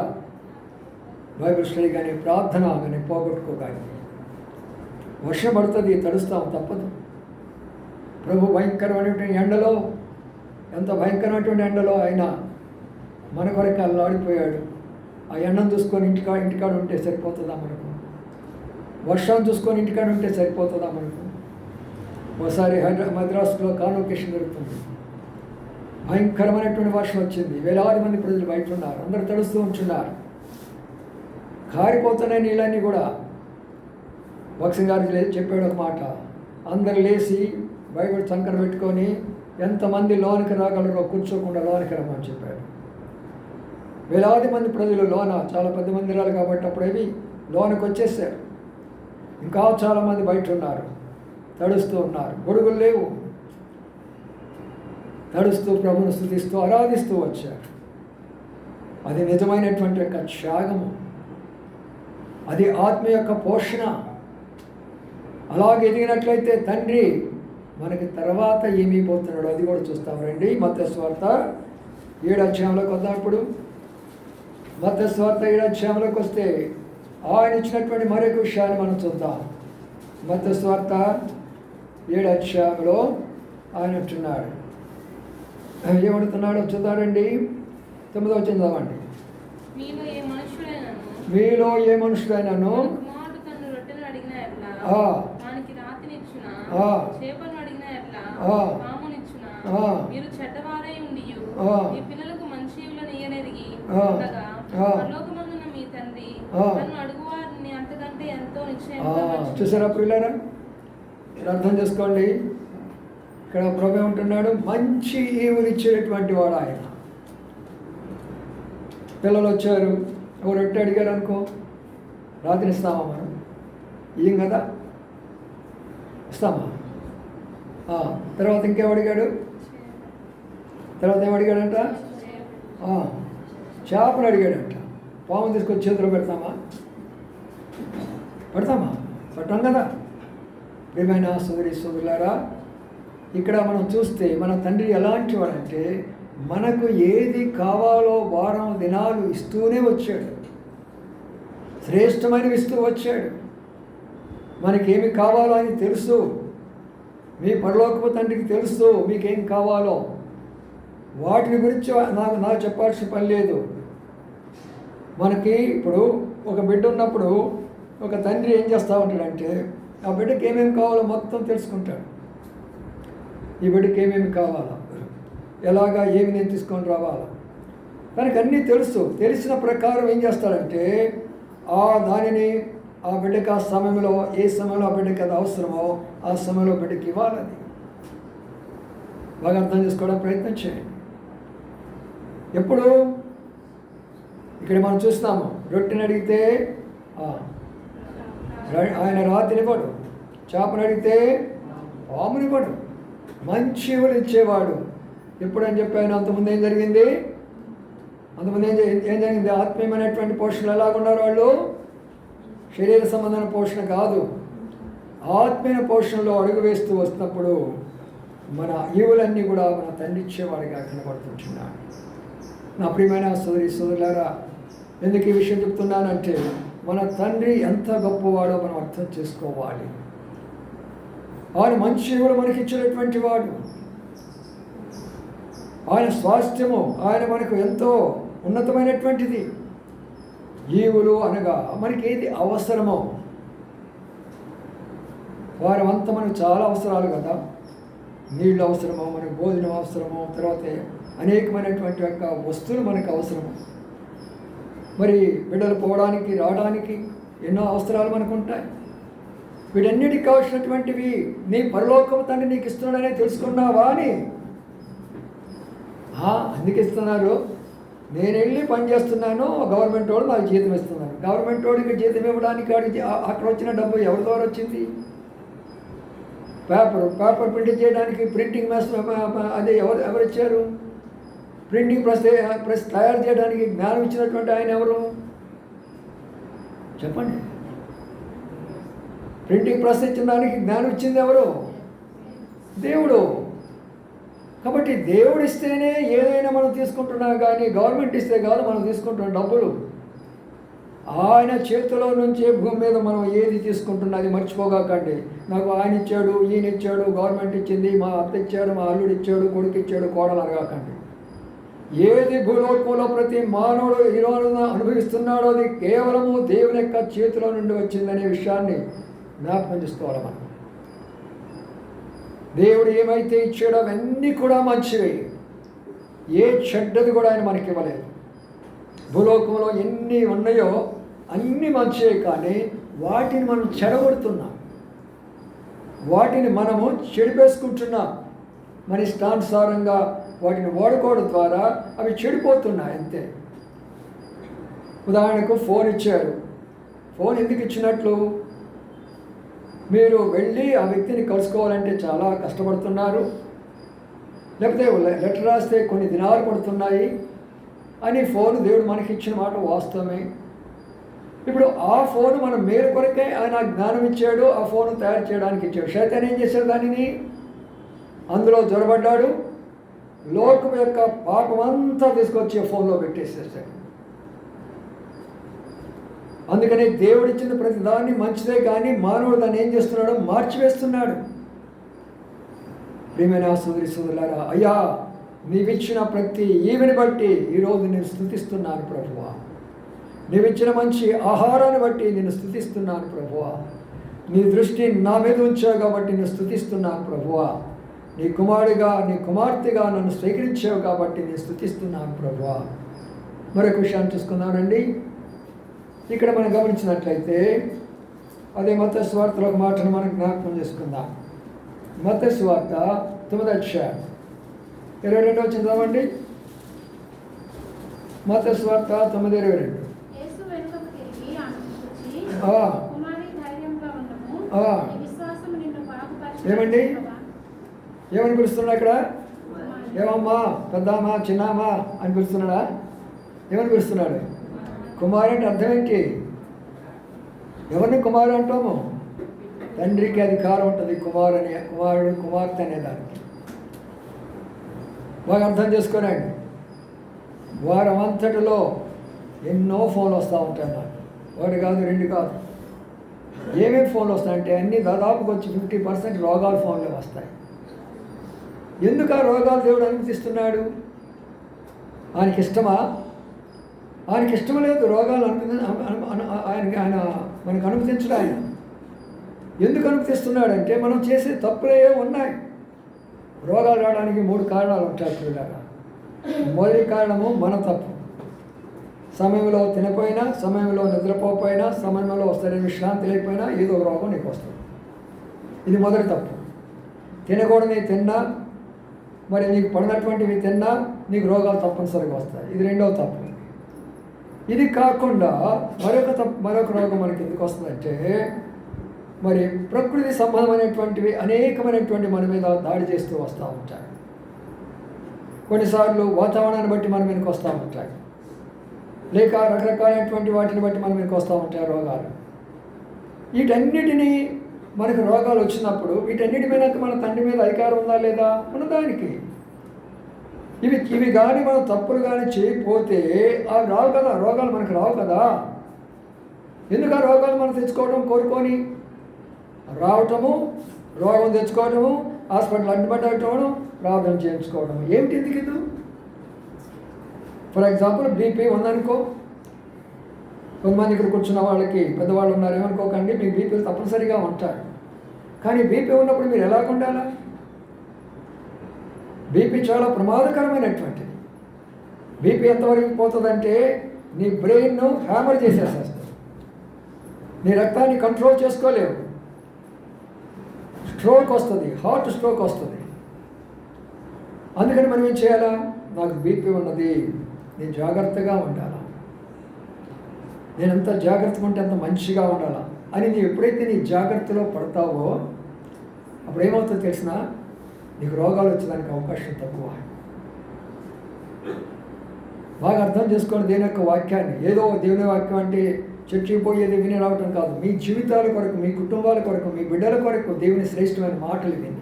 బైబిల్ స్టడీ కానీ ప్రార్థన కానీ పోగొట్టుకోగాని. వర్షం పడుతుంది, తడుస్తాం, తప్పదు. ప్రభు భయంకరమైనటువంటి ఎండలో, ఎంత భయంకరమైనటువంటి ఎండలో ఆయన మన కొరకు అల్లాడిపోయాడు. ఆ ఎండను చూసుకొని ఇంటికాడ ఉంటే సరిపోతుందా మనకు? వర్షాన్ని చూసుకొని ఇంటికాడ ఉంటే సరిపోతుందా మనకు? ఒకసారి మద్రాసులో కాన్వకేషన్ జరుగుతుంది. భయంకరమైనటువంటి వర్షం వచ్చింది. వేలాది మంది ప్రజలు బయట ఉన్నారు. అందరూ తడుస్తూ ఉంటున్నారు. కారిపోతున్నాయి నీళ్ళన్నీ కూడా. భక్సింగ్ గారు చెప్పాడు ఒక మాట, అందరు లేచి బైబిల్ చంకర పెట్టుకొని ఎంతమంది లోనికి రాగలరో కూర్చోకుండా లోనికి రమ్మని చెప్పాడు. వేలాది మంది ప్రజలు లోన, చాలా పెద్ద మందిరాలు కాబట్టి అప్పుడేవి లోనికి వచ్చేసారు. ఇంకా చాలామంది బయట ఉన్నారు, తడుస్తూ ఉన్నారు. గొడుగులు లేవు, తడుస్తూ ప్రభువును స్తుతిస్తూ ఆరాధిస్తూ వచ్చారు. అది నిజమైనటువంటి యొక్క త్యాగము, అది ఆత్మ యొక్క పోషణ. అలాగే ఎదిగినట్లయితే తండ్రి మనకి తర్వాత ఏమైపోతున్నాడో అది కూడా చూస్తాం. రండి మత్తయి సువార్త 7వ అధ్యాయంలోకి వద్దాం. ఇప్పుడు మత్తయి సువార్త 7వ అధ్యాయంలోకి వస్తే ఆయన ఇచ్చినటువంటి మరొక విషయాన్ని మనం చూద్దాం. మత్తయి సువార్త 7వ అధ్యాయంలో ఆయన అంటున్నాడు, ఏమడుతున్నాడో చూద్దారండి. 9వ వచనం చదవండి. మీలో ఏ మనుషుడైనను మీరు చెడ్డవారై ఉండియు మీ పిల్లలకు మంచి ఈవులను ఇయ్యనెరిగి ఉండగా పరలోకమందున్న మీ తండ్రి తన్ను అడుగువారిని అంతకంటే ఎంతో నిశ్చయంగా చూసారా పిల్లరా? అర్థం చేసుకోండి. ఇక్కడ ప్రభు ఉంటున్నాడు, మంచి ఈవులు ఇచ్చేటటువంటి వాడు ఆయన. పిల్లలు వచ్చారు, ఎవరు రొట్టె అడిగారు అనుకో, రాత్రి ఇస్తామా మనం? ఏం కదా, ఇస్తామా? తర్వాత ఇంకేమడిగాడు? తర్వాత ఏమడిగాడంట? చేపలు అడిగాడంట. పాము తీసుకొచ్చి చేతిలో పెడతామా? పట్టాం కదా. ప్రియమైన సోదరులారా, ఇక్కడ మనం చూస్తే మన తండ్రి ఎలాంటి వాడంటే మనకు ఏది కావాలో వారం దినాలు ఇస్తూనే వచ్చాడు. శ్రేష్టమైనవి ఇస్తూ వచ్చాడు. మనకేమి కావాలో అని తెలుసు. మీ పరలోకపు తండ్రికి తెలుసు మీకేం కావాలో. వాటిని గురించి నాకు చెప్పాల్సిన పని లేదు. మనకి ఇప్పుడు ఒక బిడ్డ ఉన్నప్పుడు ఒక తండ్రి ఏం చేస్తూ ఉంటాడంటే ఆ బిడ్డకి ఏమేమి కావాలో మొత్తం తెలుసుకుంటాడు. ఈ బిడ్డకి ఏమేమి కావాలా, ఎలాగా ఏమి నేను తీసుకొని రావాలా, తనకు అన్నీ తెలుసు. తెలిసిన ప్రకారం ఏం చేస్తాడంటే దానిని ఆ బిడ్డకి ఆ సమయంలో, ఏ సమయంలో ఆ బిడ్డకి అది అవసరమో ఆ సమయంలో బిడ్డకి ఇవ్వాలని బాగా అర్థం చేసుకోవడానికి ప్రయత్నం చేయండి. ఎప్పుడు ఇక్కడ మనం చూస్తాము, రొట్టెని అడిగితే ఆయన రాతినివ్వడు, చేపను అడిగితే పామునివ్వడు, మంచి ఈవులు ఇచ్చేవాడు. ఎప్పుడని చెప్పాను? అంతకుముందు ఏం జరిగింది? ఏం జరిగింది? ఆత్మీయమైనటువంటి పోషణలు ఎలాగున్నారు వాళ్ళు? శరీర సంబంధమైన పోషణ కాదు, ఆత్మీయ పోషణలో అడుగు వేస్తూ వస్తున్నప్పుడు మన ఈవులన్నీ కూడా మన తండ్రి ఇచ్చేవాడిగా కనబడుతుంటున్నాడు. నా ప్రియమైన సోదరులారా, ఎందుకు ఈ విషయం చెప్తున్నానంటే మన తండ్రి ఎంత గొప్పవాడో మనం అర్థం చేసుకోవాలి. ఆయన మంచి ఈవులు మనకి ఇచ్చినటువంటి వాడు. ఆయన స్వాస్థ్యము ఆయన మనకు ఎంతో ఉన్నతమైనటువంటిది. ఈవులు అనగా మనకి ఏది అవసరమో, వారం అంతా మనకు చాలా అవసరాలు కదా. నీళ్ళు అవసరమో, మనకు భోజనం అవసరమో, తర్వాత అనేకమైనటువంటి యొక్క వస్తువులు మనకు అవసరము. మరి బిడ్డలు పోవడానికి రావడానికి ఎన్నో అవసరాలు మనకు ఉంటాయి. వీటన్నిటికి కావాల్సినటువంటివి నీ పరలోకపు తండ్రి నీకు ఇస్తున్నాడనే తెలుసుకున్నావా అని. అందుకు ఇస్తున్నారు. నేను వెళ్ళి పని చేస్తున్నాను, గవర్నమెంట్ వాడు నాకు జీతం ఇస్తున్నాను. గవర్నమెంట్ వాడికి జీతం ఇవ్వడానికి అక్కడ వచ్చిన డబ్బు ఎవరి ద్వారా వచ్చింది? పేపర్ ప్రింట్ చేయడానికి ప్రింటింగ్ అదే ఎవరు ఇచ్చారు? ప్రింటింగ్ ప్రెస్ తయారు చేయడానికి జ్ఞానం ఇచ్చినటువంటి ఆయన ఎవరు చెప్పండి? ప్రింటింగ్ ప్రెస్ ఇచ్చిన దానికి జ్ఞానం ఇచ్చింది ఎవరు? దేవుడు. కాబట్టి దేవుడు ఇస్తేనే ఏదైనా మనం తీసుకుంటున్నాం, కానీ గవర్నమెంట్ ఇస్తే కాదు మనం తీసుకుంటున్న డబ్బులు. ఆయన చేతిలో నుంచే భూమి మీద మనం ఏది తీసుకుంటున్నది మర్చిపోగాకండి. నాకు ఆయన ఇచ్చాడు, ఈయన ఇచ్చాడు, గవర్నమెంట్ ఇచ్చింది, మా అత్త ఇచ్చాడు, మా అల్లుడు ఇచ్చాడు, కొడుకు ఇచ్చాడు, కోడలు అనగాకండి. ఏది భూలోకంలో ప్రతి మానవుడు ఈరోజు అనుభవిస్తున్నాడో అది కేవలము దేవుని యొక్క చేతిలో నుండి వచ్చిందనే విషయాన్ని జ్ఞాపకం చేసుకోవాలి. మనం దేవుడు ఏమైతే ఇచ్చాడో అవన్నీ కూడా మంచివి. ఏ చెడ్డది కూడా ఆయన మనకి ఇవ్వలేదు. భూలోకంలో ఎన్ని ఉన్నాయో అన్నీ మంచివే, కానీ వాటిని మనం చెడగొడుతున్నాం, వాటిని మనము చెడిపేసుకుంటున్నాం. మన ఇష్టానుసారంగా వాటిని వాడుకోవడం ద్వారా అవి చెడిపోతున్నాయి అంతే. ఉదాహరణకు ఫోన్ ఇచ్చారు. ఫోన్ ఎందుకు ఇచ్చినట్లు? మీరు వెళ్ళి ఆ వ్యక్తిని కలుసుకోవాలంటే చాలా కష్టపడుతున్నారు, లేకపోతే లెటర్ రాస్తే కొన్ని దినాలు పడుతున్నాయి అని ఫోన్ దేవుడు మనకి ఇచ్చిన మాట వాస్తవమే. ఇప్పుడు ఆ ఫోన్ మన మేలు కొరకే ఆయన జ్ఞానం ఇచ్చాడు, ఆ ఫోన్ తయారు చేయడానికి ఇచ్చాడు. శైతాన్ ఏం చేశాడు? దానిని అందులో జొరబడ్డాడు, లోకం యొక్క పాపం అంతా తీసుకొచ్చి ఫోన్లో పెట్టేసేసాడు. అందుకని దేవుడిచ్చిన ప్రతి దాన్ని మంచిదే, కానీ మానవుడు దాన్ని ఏం చేస్తున్నాడు? మార్చివేస్తున్నాడు. ప్రియమైన సోదరి సోదరులారా, అయ్యా నీవిచ్చిన ప్రతి ఈవిని బట్టి ఈరోజు నేను స్తుతిస్తున్నాను ప్రభువా. నీవిచ్చిన మంచి ఆహారాన్ని బట్టి నేను స్తుతిస్తున్నాను ప్రభువా. నీ దృష్టి నా మీద ఉంచావు కాబట్టి నేను స్తుతిస్తున్నాను ప్రభువా. నీ కుమారుడిగా నీ కుమార్తెగా నన్ను స్వీకరించావు కాబట్టి నేను స్తుతిస్తున్నాను ప్రభువా. మరొక విషయాన్ని చూసుకుందామండి. ఇక్కడ మనం గమనించినట్లయితే అదే మత్తయి సువార్తలో ఒక మాటను మనం జ్ఞాపకం చేసుకుందాం. మత్తయి సువార్త 9వ అధ్యాయం 22వ వచనం చదవండి. మత్తయి సువార్త 9:22. యేసు వెనుకకు తిరిగి ఆమెను చూచి, ఆ. కుమారి ధైర్యంగా ఉండము, ఆ. నీ విశ్వాసము నిన్ను బాగుపరిచినది ఏమండి? ప్రభువా. ఏమని పిలుస్తున్నాడు అక్కడ? కుమారి. ఏమమ్మా, పెద్దమ్మా, చిన్నమ్మా అని పిలుస్తున్నాడా? ఏమని పిలుస్తున్నాడు? కుమారు అంటే అర్థం ఏంటి? ఎవరిని కుమారు అంటాము? తండ్రికి అధికారం ఉంటుంది కుమారుడు కుమార్తె అనేదానికి. బాగా అర్థం చేసుకోనండి. వారం అంతటిలో ఎన్నో ఫోన్లు వస్తూ ఉంటాయి నాకు. ఒకటి కాదు, రెండు కాదు. ఏమేమి ఫోన్లు వస్తాయంటే అన్నీ దాదాపుగా వచ్చి 50% రోగాలు ఫోన్లే వస్తాయి. ఎందుకు ఆ రోగాలు దేవుడు అనుమతిస్తున్నాడు? ఆయనకి ఇష్టమా? ఆయనకి ఇష్టం లేదు రోగాలు ఆయన మనకు అనుమతించడు. ఆయన ఎందుకు అనుమతిస్తున్నాడంటే మనం చేసే తప్పులే ఉన్నాయి. రోగాలు రావడానికి 3 కారణాలు ఉంటాయి పిల్లగా. మొదటి కారణము మన తప్పు. సమయంలో తినపోయినా, సమయంలో నిద్రపోకపోయినా, సమయంలో సరైన విశ్రాంతి లేకపోయినా ఏదో రోగం నీకు వస్తుంది. ఇది మొదటి తప్పు. తినకూడని తిన్నా, మరి నీకు పడినటువంటివి తిన్నా నీకు రోగాలు తప్పనిసరిగా వస్తాయి. ఇది రెండవ తప్పు. ఇది కాకుండా మరొక రోగం మనకి ఎందుకు వస్తుందంటే, మరి ప్రకృతి సంబంధమైనటువంటివి అనేకమైనటువంటి మన మీద దాడి చేస్తూ వస్తూ ఉంటాయి. కొన్నిసార్లు వాతావరణాన్ని బట్టి మన మీదకి వస్తూ ఉంటాయి, లేక రకరకాలైనటువంటి వాటిని బట్టి మన మీదకి వస్తూ ఉంటాయి రోగాలు. వీటన్నిటినీ మనకు రోగాలు వచ్చినప్పుడు వీటన్నిటి మీద మన తండ్రి మీద అధికారం ఉందా లేదా? ఉన్నదానికి. ఇవి కానీ మనం తప్పులు కానీ చేయకపోతే అవి రావు కదా, రోగాలు మనకు రావు కదా. ఎందుకు ఆ రోగాలు మనం తెచ్చుకోవడం కోరుకొని రావటము, రోగం తెచ్చుకోవడము, హాస్పిటల్ అడ్మిట్ అవ్వడం, ప్రార్థన చేయించుకోవడం. ఏమిటి ఎందుకు ఇది? ఫర్ ఎగ్జాంపుల్ బీపీ ఉందనుకో. కొంతమంది ఇక్కడ కూర్చున్న వాళ్ళకి పెద్దవాళ్ళు ఉన్నారు, ఏమనుకోకండి, మీకు బీపీలు తప్పనిసరిగా ఉంటారు. కానీ బీపీ ఉన్నప్పుడు మీరు ఎలా ఉండాలా? బీపీ చాలా ప్రమాదకరమైనటువంటిది. బీపీ ఎంతవరకు పోతుందంటే నీ బ్రెయిన్ను హ్యామర్ చేసేసేస్తుంది, నీ రక్తాన్ని కంట్రోల్ చేసుకోలేవు, స్ట్రోక్ వస్తుంది, హార్ట్ స్ట్రోక్ వస్తుంది. అందుకని మనం ఏం చేయాలా? నాకు బీపీ ఉన్నది, నేను జాగ్రత్తగా ఉండాలా, నేను ఎంత జాగ్రత్తగా ఉంటే అంత మంచిగా ఉండాలా అని నీవు ఎప్పుడైతే నీ జాగ్రత్తలో పడతావో అప్పుడు ఏమవుతుందో తెలిసినా నీకు రోగాలు వచ్చేదానికి అవకాశం తక్కువ. బాగా అర్థం చేసుకోండి దేవుని యొక్క వాక్యాన్ని. ఏదో దేవుని వాక్యం అంటే చర్చికి పోయేది విని రావటం కాదు. మీ జీవితాల కొరకు, మీ కుటుంబాల కొరకు, మీ బిడ్డల కొరకు దేవుని శ్రేష్టమైన మాటలు విని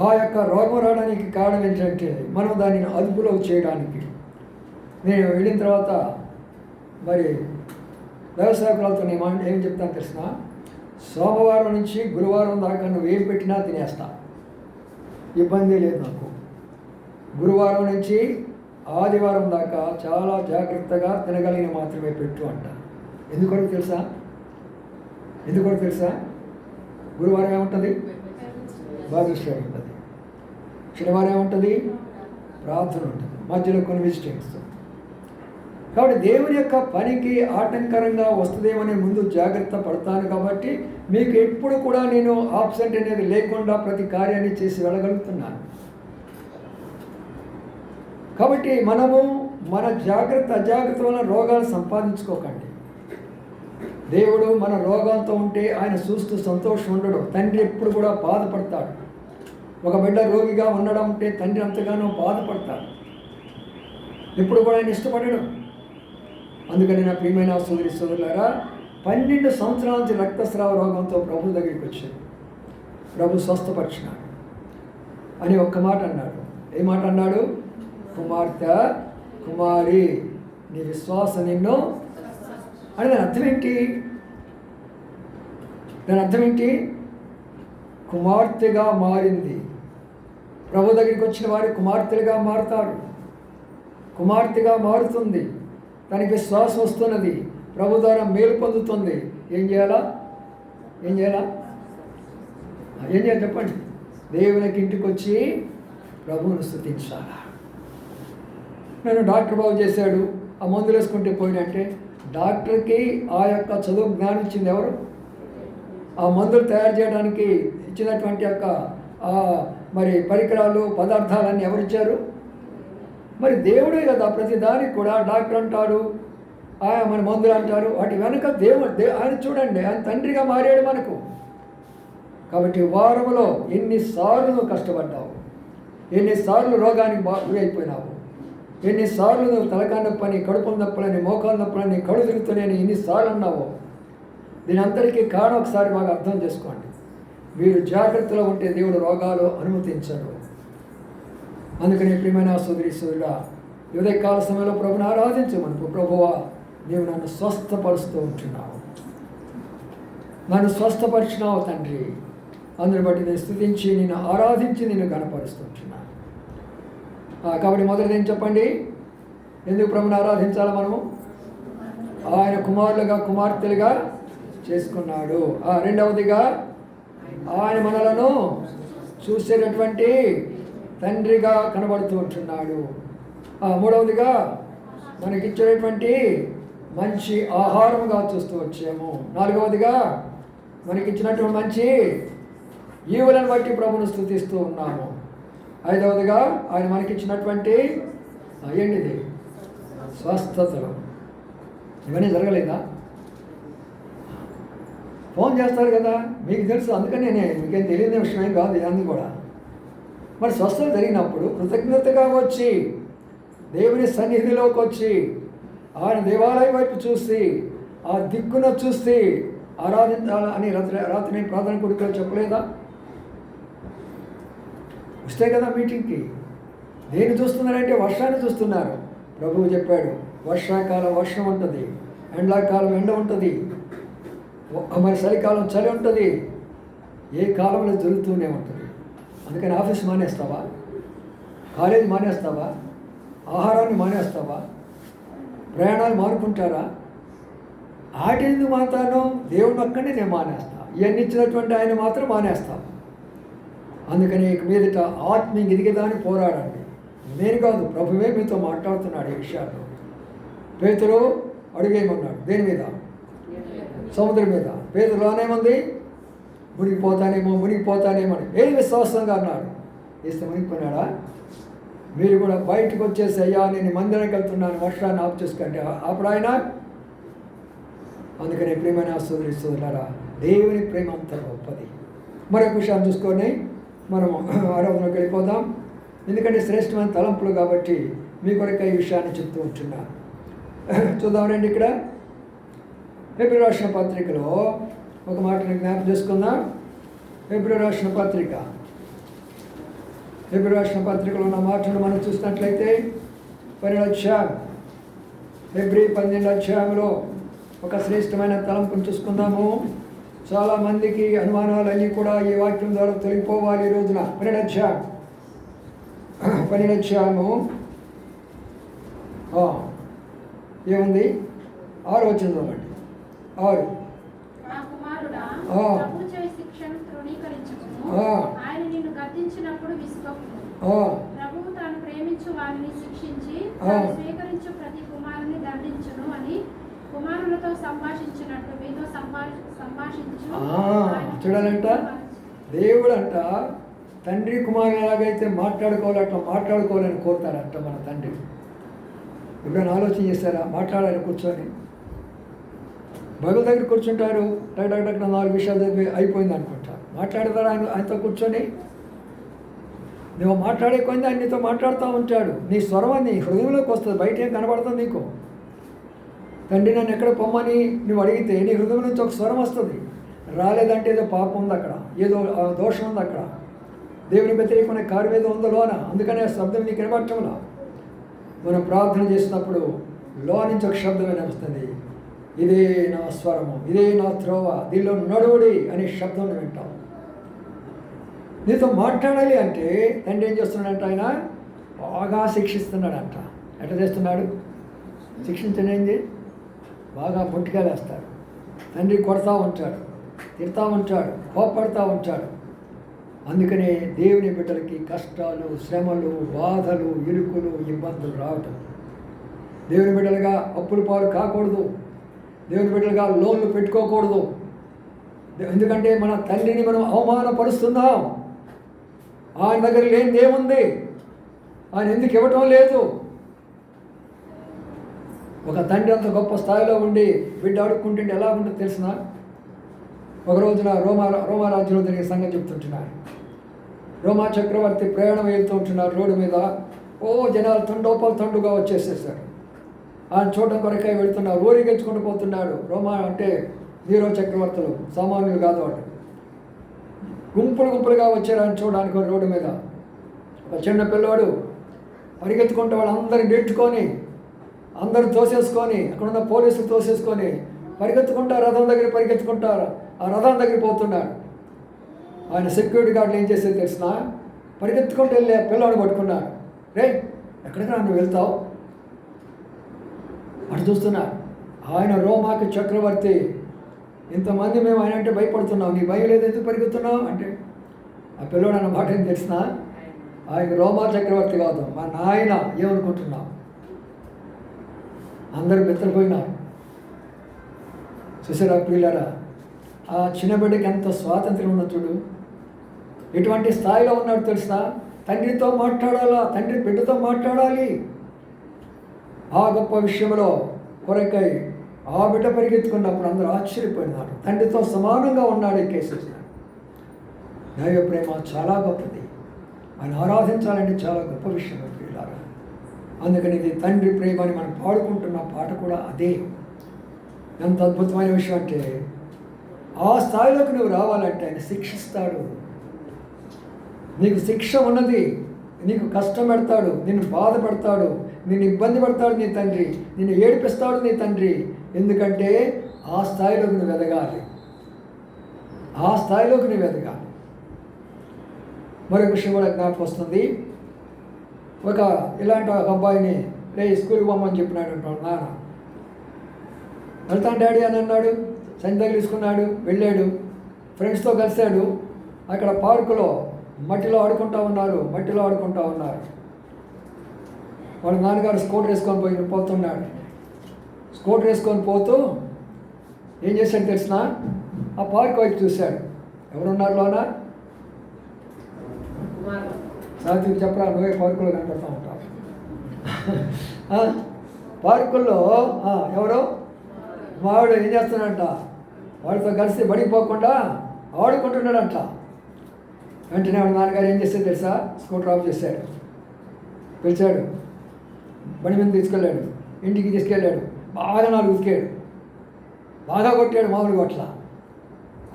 ఆ యొక్క రోగం రావడానికి కారణం ఏంటంటే మనం దానిని అదుపులో చేయడానికి. నేను వెళ్ళిన తర్వాత మరి వ్యవసాయకులతో నేను ఏం చెప్తాను తెలిసిన, సోమవారం నుంచి గురువారం దాకా నువ్వు ఏం పెట్టినా తినేస్తా, ఇబ్బంది లేదు నాకు. గురువారం నుంచి ఆదివారం దాకా చాలా జాగ్రత్తగా తినగలిగిన మాత్రమే పెట్టు అంట. ఎందుకొరకు తెలుసా? గురువారం ఏముంటుంది? బాదుష్యం ఉంటుంది. శనివారం ఏముంటుంది? ప్రార్థన ఉంటుంది, మధ్యలో కొన్ని విజిటింగ్స్. కాబట్టి దేవుని యొక్క పనికి ఆటంకరంగా వస్తుందేమని ముందు జాగ్రత్త పడతాను. కాబట్టి మీకు ఎప్పుడు కూడా నేను ఆబ్సెంట్ అనేది లేకుండా ప్రతి కార్యాన్ని చేసి వెళ్ళగలుగుతున్నాను. కాబట్టి మనము మన జాగ్రత్త అజాగ్రత్త వల్ల రోగాలు సంపాదించుకోకండి. దేవుడు మన రోగాలతో ఉంటే ఆయన చూస్తూ సంతోషం ఉండడు. తండ్రి ఎప్పుడు కూడా బాధపడతాడు. ఒక బిడ్డ రోగిగా ఉండడం అంటే తండ్రి అంతగానో బాధపడతాడు, ఎప్పుడు కూడా ఆయన ఇష్టపడడు. అందుకని నా ప్రియమైన సోదరి సోదరులారా, 12 సంవత్సరాల నుంచి రక్తస్రావ రోగంతో ప్రభు దగ్గరికి వచ్చాడు. ప్రభు స్వస్థపరిచినాడు అని ఒక్క మాట అన్నాడు. ఏ మాట అన్నాడు? కుమార్తె, కుమారి, నీ విశ్వాసం నిన్ను అని. దాని అర్థం ఏంటి? దాని అర్థం ఏంటి? కుమార్తెగా మారింది. ప్రభు దగ్గరికి వచ్చిన వారు కుమార్తెలుగా మారుతారు. కుమార్తెగా మారుతుంది. తనకి విశ్వాసం వస్తున్నది. ప్రభు ద్వారా మేలు పొందుతుంది. ఏం చేయాలా? ఏం చేయాలా? ఏం చేయాలి చెప్పండి? దేవునికి ఇంటికి వచ్చి ప్రభువును స్తుతించాలా. నేను డాక్టర్ బాగు చేశాడు, ఆ మందులు వేసుకుంటే పోయినంటే, డాక్టర్కి ఆ యొక్క చదువు జ్ఞానం ఇచ్చింది ఎవరు? ఆ మందులు తయారు చేయడానికి ఇచ్చినటువంటి యొక్క మరి పరికరాలు పదార్థాలన్నీ ఎవరిచ్చారు? మరి దేవుడే కదా. ప్రతి దానికి కూడా డాక్టర్ అంటారు, మన మందులు అంటారు. వాటి వెనుక దేవుడు ఆయన చూడండి, ఆయన తండ్రిగా మారాడు మనకు. కాబట్టి వారంలో ఎన్నిసార్లు నువ్వు కష్టపడ్డావు, ఎన్నిసార్లు రోగానికి గురైపోయినావు, ఎన్నిసార్లు నువ్వు తలకాయ నొప్పని, కడుపు నొప్పులని, మోకాలు నొప్పులని, కళ్ళు తిరుగుతున్నాయని ఎన్నిసార్లు అన్నావు. దీని అందరికీ కారణం ఒకసారి బాగా అర్థం చేసుకోండి. మీరు జాగ్రత్తలో ఉంటే దేవుడు రోగాలు అనుమతించడు. అందుకని ప్రియమైన సోదరి సోదరుడా, ఉదయకాల సమయంలో ప్రభుని ఆరాధించమను. ప్రభువా, నీవు నన్ను స్వస్థపరుస్తూ ఉంటున్నావు, నన్ను స్వస్థపరిచినావు తండ్రి. అందుని బట్టి నేను స్తుతించి, నిన్ను ఆరాధించి, నిన్ను గణపరుస్తుంటున్నాను. కాబట్టి మొదటిది ఏం చెప్పండి? ఎందుకు ప్రభుని ఆరాధించాలి మనము? ఆయన కుమారులుగా కుమార్తెలుగా చేసుకున్నాడు. రెండవదిగా ఆయన మనలను చూసేటటువంటి తండ్రిగా కనబడుతూ ఉంటున్నాడు. మూడవదిగా మనకిచ్చేటటువంటి మంచి ఆహారముగా చూస్తూ వచ్చాము. నాలుగవదిగా మనకిచ్చినటువంటి మంచి ఈవులను బట్టి ప్రభును స్తుతిస్తూ ఉన్నాము. ఐదవదిగా ఆయన మనకిచ్చినటువంటి ఏంటిది? స్వస్థతలు. ఇవన్నీ జరగలేదా? ఫోన్ చేస్తారు కదా, మీకు తెలుసు. అందుకని మీకేం తెలియని విషయం కాదు ఇవన్నీ కూడా. మరి స్వస్థత జరిగినప్పుడు కృతజ్ఞతగా వచ్చి, దేవుని సన్నిధిలోకి వచ్చి, ఆయన దేవాలయం వైపు చూసి, ఆ దిక్కున చూసి ఆరాధించాలని రాత్రి ప్రార్థన కొడుకులో చెప్పలేదా? వస్తే కదా మీటింగ్కి. దేన్ని చూస్తున్నారంటే వర్షాన్ని చూస్తున్నారు. ప్రభువు చెప్పాడు, వర్షాకాలం వర్షం ఉంటుంది, ఎండాకాలం ఎండ ఉంటుంది, మరి చలికాలం చలి ఉంటుంది, ఏ కాలంలో జరుగుతూనే ఉంటుంది. అందుకని ఆఫీస్ మానేస్తావా? కాలేజీ మానేస్తావా? ఆహారాన్ని మానేస్తావా? ప్రయాణాలు మానుకుంటారా? ఆటెందుకు మాతాను? దేవుని ఒక్కడే నేను మానేస్తా. ఇవన్నీ ఇచ్చినటువంటి ఆయన మాత్రం మానేస్తాను. అందుకని మీదట ఆత్మీయ ఎదిగేదాన్ని పోరాడండి. నేను కాదు, ప్రభువే మీతో మాట్లాడుతున్నాడు ఈ విషయాల్లో. పేతురు అడుగేయమన్నాడు. దేని మీద? సముద్రం మీద. పేతురులోనేముంది? మునిగిపోతానేమో అని. ఏది విశ్వాసంగా అన్నాడు. వేస్తే మునిగిపోయినాడా? మీరు కూడా బయటకు వచ్చేసి, అయ్యా నేను మందిరానికి వెళ్తున్నాను, వర్షాన్ని ఆపు చేసుకుంటే అప్పుడు ఆయన. అందుకని ప్రేమైన సోదరి సోదరులారా, దేవుని ప్రేమ అంత గొప్పది. మరొక విషయాన్ని చూసుకొని మనం ఆరాధనలోకి వెళ్ళిపోదాం. ఎందుకంటే శ్రేష్టమైన తలంపులు కాబట్టి మీ కొరకు ఈ విషయాన్ని చెప్తూ ఉంటున్నాను. చూద్దాం రండి. ఇక్కడ హెబ్రీ రాసిన పత్రికలో ఒక మాటను జ్ఞాపకం చేసుకుందాం. హెబ్రీ రాసిన పత్రికలో ఉన్న మాటను మనం చూసినట్లయితే 12వ అధ్యాయం, హెబ్రీ 12వ అధ్యాయంలో ఒక శ్రేష్టమైన తలంపును చూసుకుందాము. చాలామందికి అనుమానాలన్నీ కూడా ఈ వాక్యం ద్వారా తొలగిపోవాలి ఈ రోజున. 12వ అధ్యాయము ఏముంది? 6వ వచనం చూడండి. 6. ఆయన నిన్ను గద్దించినప్పుడు విసుగకు. ప్రభువు తాను ప్రేమించిన ప్రేమించు వారిని శిక్షించి ఆ. వారు స్వీకరించు ప్రతి కుమారుని దండించును అని కుమారులతో సంభాషించినట్టు మీతో సంభాషించు. చూడాలంట దేవుడు అంట తండ్రి కుమారులు ఎలాగైతే మాట్లాడుకోవాలి అట్లా మాట్లాడుకోవాలని కోరుతారంట మన తండ్రి. ఎప్పుడైనా ఆలోచన చేస్తారా? మాట్లాడాలి కూర్చొని, బైబిల్ దగ్గర కూర్చుంటారు, డగ్ 4 విషయాలు చదివి అయిపోయింది అనుకుంటా. మాట్లాడతారా ఆయనతో కూర్చొని? నువ్వు మాట్లాడే కొంది ఆయన నీతో మాట్లాడుతూ ఉంటాడు. నీ స్వరం నీ హృదయంలోకి వస్తుంది, బయట ఏం కనబడుతుంది నీకు. తండ్రి నన్ను ఎక్కడ పొమ్మని నువ్వు అడిగితే నీ హృదయం నుంచి ఒక స్వరం వస్తుంది. రాలేదంటే ఏదో పాపం ఉంది అక్కడ, ఏదో దోషం ఉంది అక్కడ, దేవుని వ్యతిరేకమైన కార్యం ఏదో ఉందో లోన. అందుకనే ఆ శబ్దం నీకు వినబట్టంలో. మనం ప్రార్థన చేసినప్పుడు లో నుంచి ఒక శబ్దం వినవస్తుంది, ఇదే నా స్వరము, ఇదే నా త్రోవ, దీనిలో నడువుడి అనే శబ్దం వింటాం. నీతో మాట్లాడాలి అంటే తండ్రి ఏం చేస్తున్నాడంట? ఆయన బాగా శిక్షిస్తున్నాడంట. ఎట్లా చేస్తున్నాడు? శిక్షించనేంది బాగా పొట్టిగా వేస్తాడు. తండ్రి కొడతా ఉంటాడు, తిడతా ఉంటాడు, కోపడుతూ ఉంటాడు. అందుకనే దేవుని బిడ్డలకి కష్టాలు, శ్రమలు, బాధలు, ఇరుకులు, ఇబ్బందులు రావటం. దేవుని బిడ్డలుగా అప్పుల పాలు కాకూడదు, దేవుని బిడ్డలుగా లోన్లు పెట్టుకోకూడదు. ఎందుకంటే మన తండ్రిని మనం అవమానపరుస్తున్నాం. ఆయన దగ్గర లేనిది ఏముంది? ఆయన ఎందుకు ఇవ్వటం లేదు? ఒక తండ్రి అంత గొప్ప స్థాయిలో ఉండి బిడ్డ అడుక్కుంటుంటే ఎలా ఉంటుందో తెలిసిన? ఒక రోజున రోమా రాజ్యంలో జరిగే సంగతి చెప్తుంటున్నారు. రోమా చక్రవర్తి ప్రయాణం వెళ్తూ ఉంటున్నారు రోడ్డు మీద. జనాలు తండుగా వచ్చేసేసారు. ఆయన చూడడం కొరకై వెళ్తున్నారు, ఊరిగించుకుంటూ పోతున్నాడు. రోమా అంటే నీరో చక్రవర్తులు సామాన్యులు కాదు వాళ్ళు. గుంపులుగా వచ్చారు ఆయన చూడడానికి రోడ్డు మీద. ఒక చిన్న పిల్లవాడు పరిగెత్తుకుంటూ వాళ్ళందరినీ నెట్టుకొని, అందరూ తోసేసుకొని, అక్కడున్న పోలీసులు తోసేసుకొని పరిగెత్తుకుంటారు, రథం దగ్గర పరిగెత్తుకుంటారు. ఆ రథం దగ్గర పోతున్నాడు. ఆయన సెక్యూరిటీ గార్డులు ఏం చేసేది తెలిసిన? పరిగెత్తుకుంటూ వెళ్ళి పిల్లవాడు పట్టుకున్నాడు. రే ఎక్కడికి నువ్వు వెళ్తావు? అటు చూస్తున్నాడు. ఆయన రోమాకి చక్రవర్తి. ఇంతమంది మేము ఆయన అంటే భయపడుతున్నాం, నీ భయం లేదు, ఎందుకు పరిగెత్తున్నావు అంటే, ఆ పిల్లవాడు అన్న మాట ఏం తెలిసిన? ఆయన రోమా చక్రవర్తి కాదు, మా నాయన. ఏమనుకుంటున్నావు? అందరూ బెత్తరిపోయినారు. చూసారా ప్రియులారా? ఆ చిన్న బిడ్డకి ఎంత స్వాతంత్రం ఉందో చూడు. ఎటువంటి స్థాయిలో ఉన్నాడు తెలిసిన? తండ్రితో మాట్లాడాలా, తండ్రి బిడ్డతో మాట్లాడాలి. ఆ గొప్ప విషయంలో కొరకై ఆ బిడ్డ పరిగెత్తుకున్నప్పుడు అందరూ ఆశ్చర్యపోయినారు. తండ్రితో సమానంగా ఉన్నాడు ఎక్కేసేసినాడు. దైవ ప్రేమ చాలా గొప్పది. ఆయన ఆరాధించాలంటే చాలా గొప్ప విషయం ప్రియులారా. అందుకని ఇది తండ్రి ప్రేమ అని మనం పాడుకుంటున్న పాట కూడా అదే. ఎంత అద్భుతమైన విషయం అంటే, ఆ స్థాయిలోకి నువ్వు రావాలంటే ఆయన శిక్షిస్తాడు. నీకు శిక్ష ఉన్నది, నీకు కష్టం పెడతాడు, నిన్ను బాధ పెడతాడు, నిన్ను ఇబ్బంది పెడతాడు నీ తండ్రి, నిన్ను ఏడిపిస్తాడు నీ తండ్రి. ఎందుకంటే ఆ స్థాయిలోకి నువ్వు ఎదగాలి, ఆ స్థాయిలోకి నువ్వు ఎదగాలి. మరొక విషయం కూడా జ్ఞాపకం వస్తుంది. ఇలాంటి ఒక అబ్బాయిని స్కూల్కి పోమని చెప్పినాడు అంటాడు నాన్న. వెళ్తాను డాడీ అని అన్నాడు. సంచి తీసుకున్నాడు, వెళ్ళాడు, ఫ్రెండ్స్తో కలిశాడు. అక్కడ పార్కులో మట్టిలో ఆడుకుంటూ ఉన్నారు. వాళ్ళ నాన్నగారు స్కూటర్ వేసుకొని పోతున్నాడు. స్కూటర్ వేసుకొని పోతూ ఏం చేశాడు తెలిసిన? ఆ పార్క్ వైపు చూశాడు. ఎవరున్నారు లోన? సాత్విక్ చెప్పరా, నువ్వే పార్కులో కనపడుతూ ఉంటావు. పార్కుల్లో ఎవరో వాడు ఏం చేస్తున్నాడంట? వాడితో కలిసి బడికి పోకుండా ఆడుకుంటున్నాడంట. వెంటనే వాడి నాన్నగారు ఏం చేస్తే తెలుసా? స్కూటర్ ఆఫ్ చేశాడు, పిలిచాడు, బండి మీద తీసుకెళ్ళాడు, ఇంటికి తీసుకెళ్ళాడు. బాగా 4 ఉతికాడు, బాగా కొట్టాడు. మామూలుగా అట్లా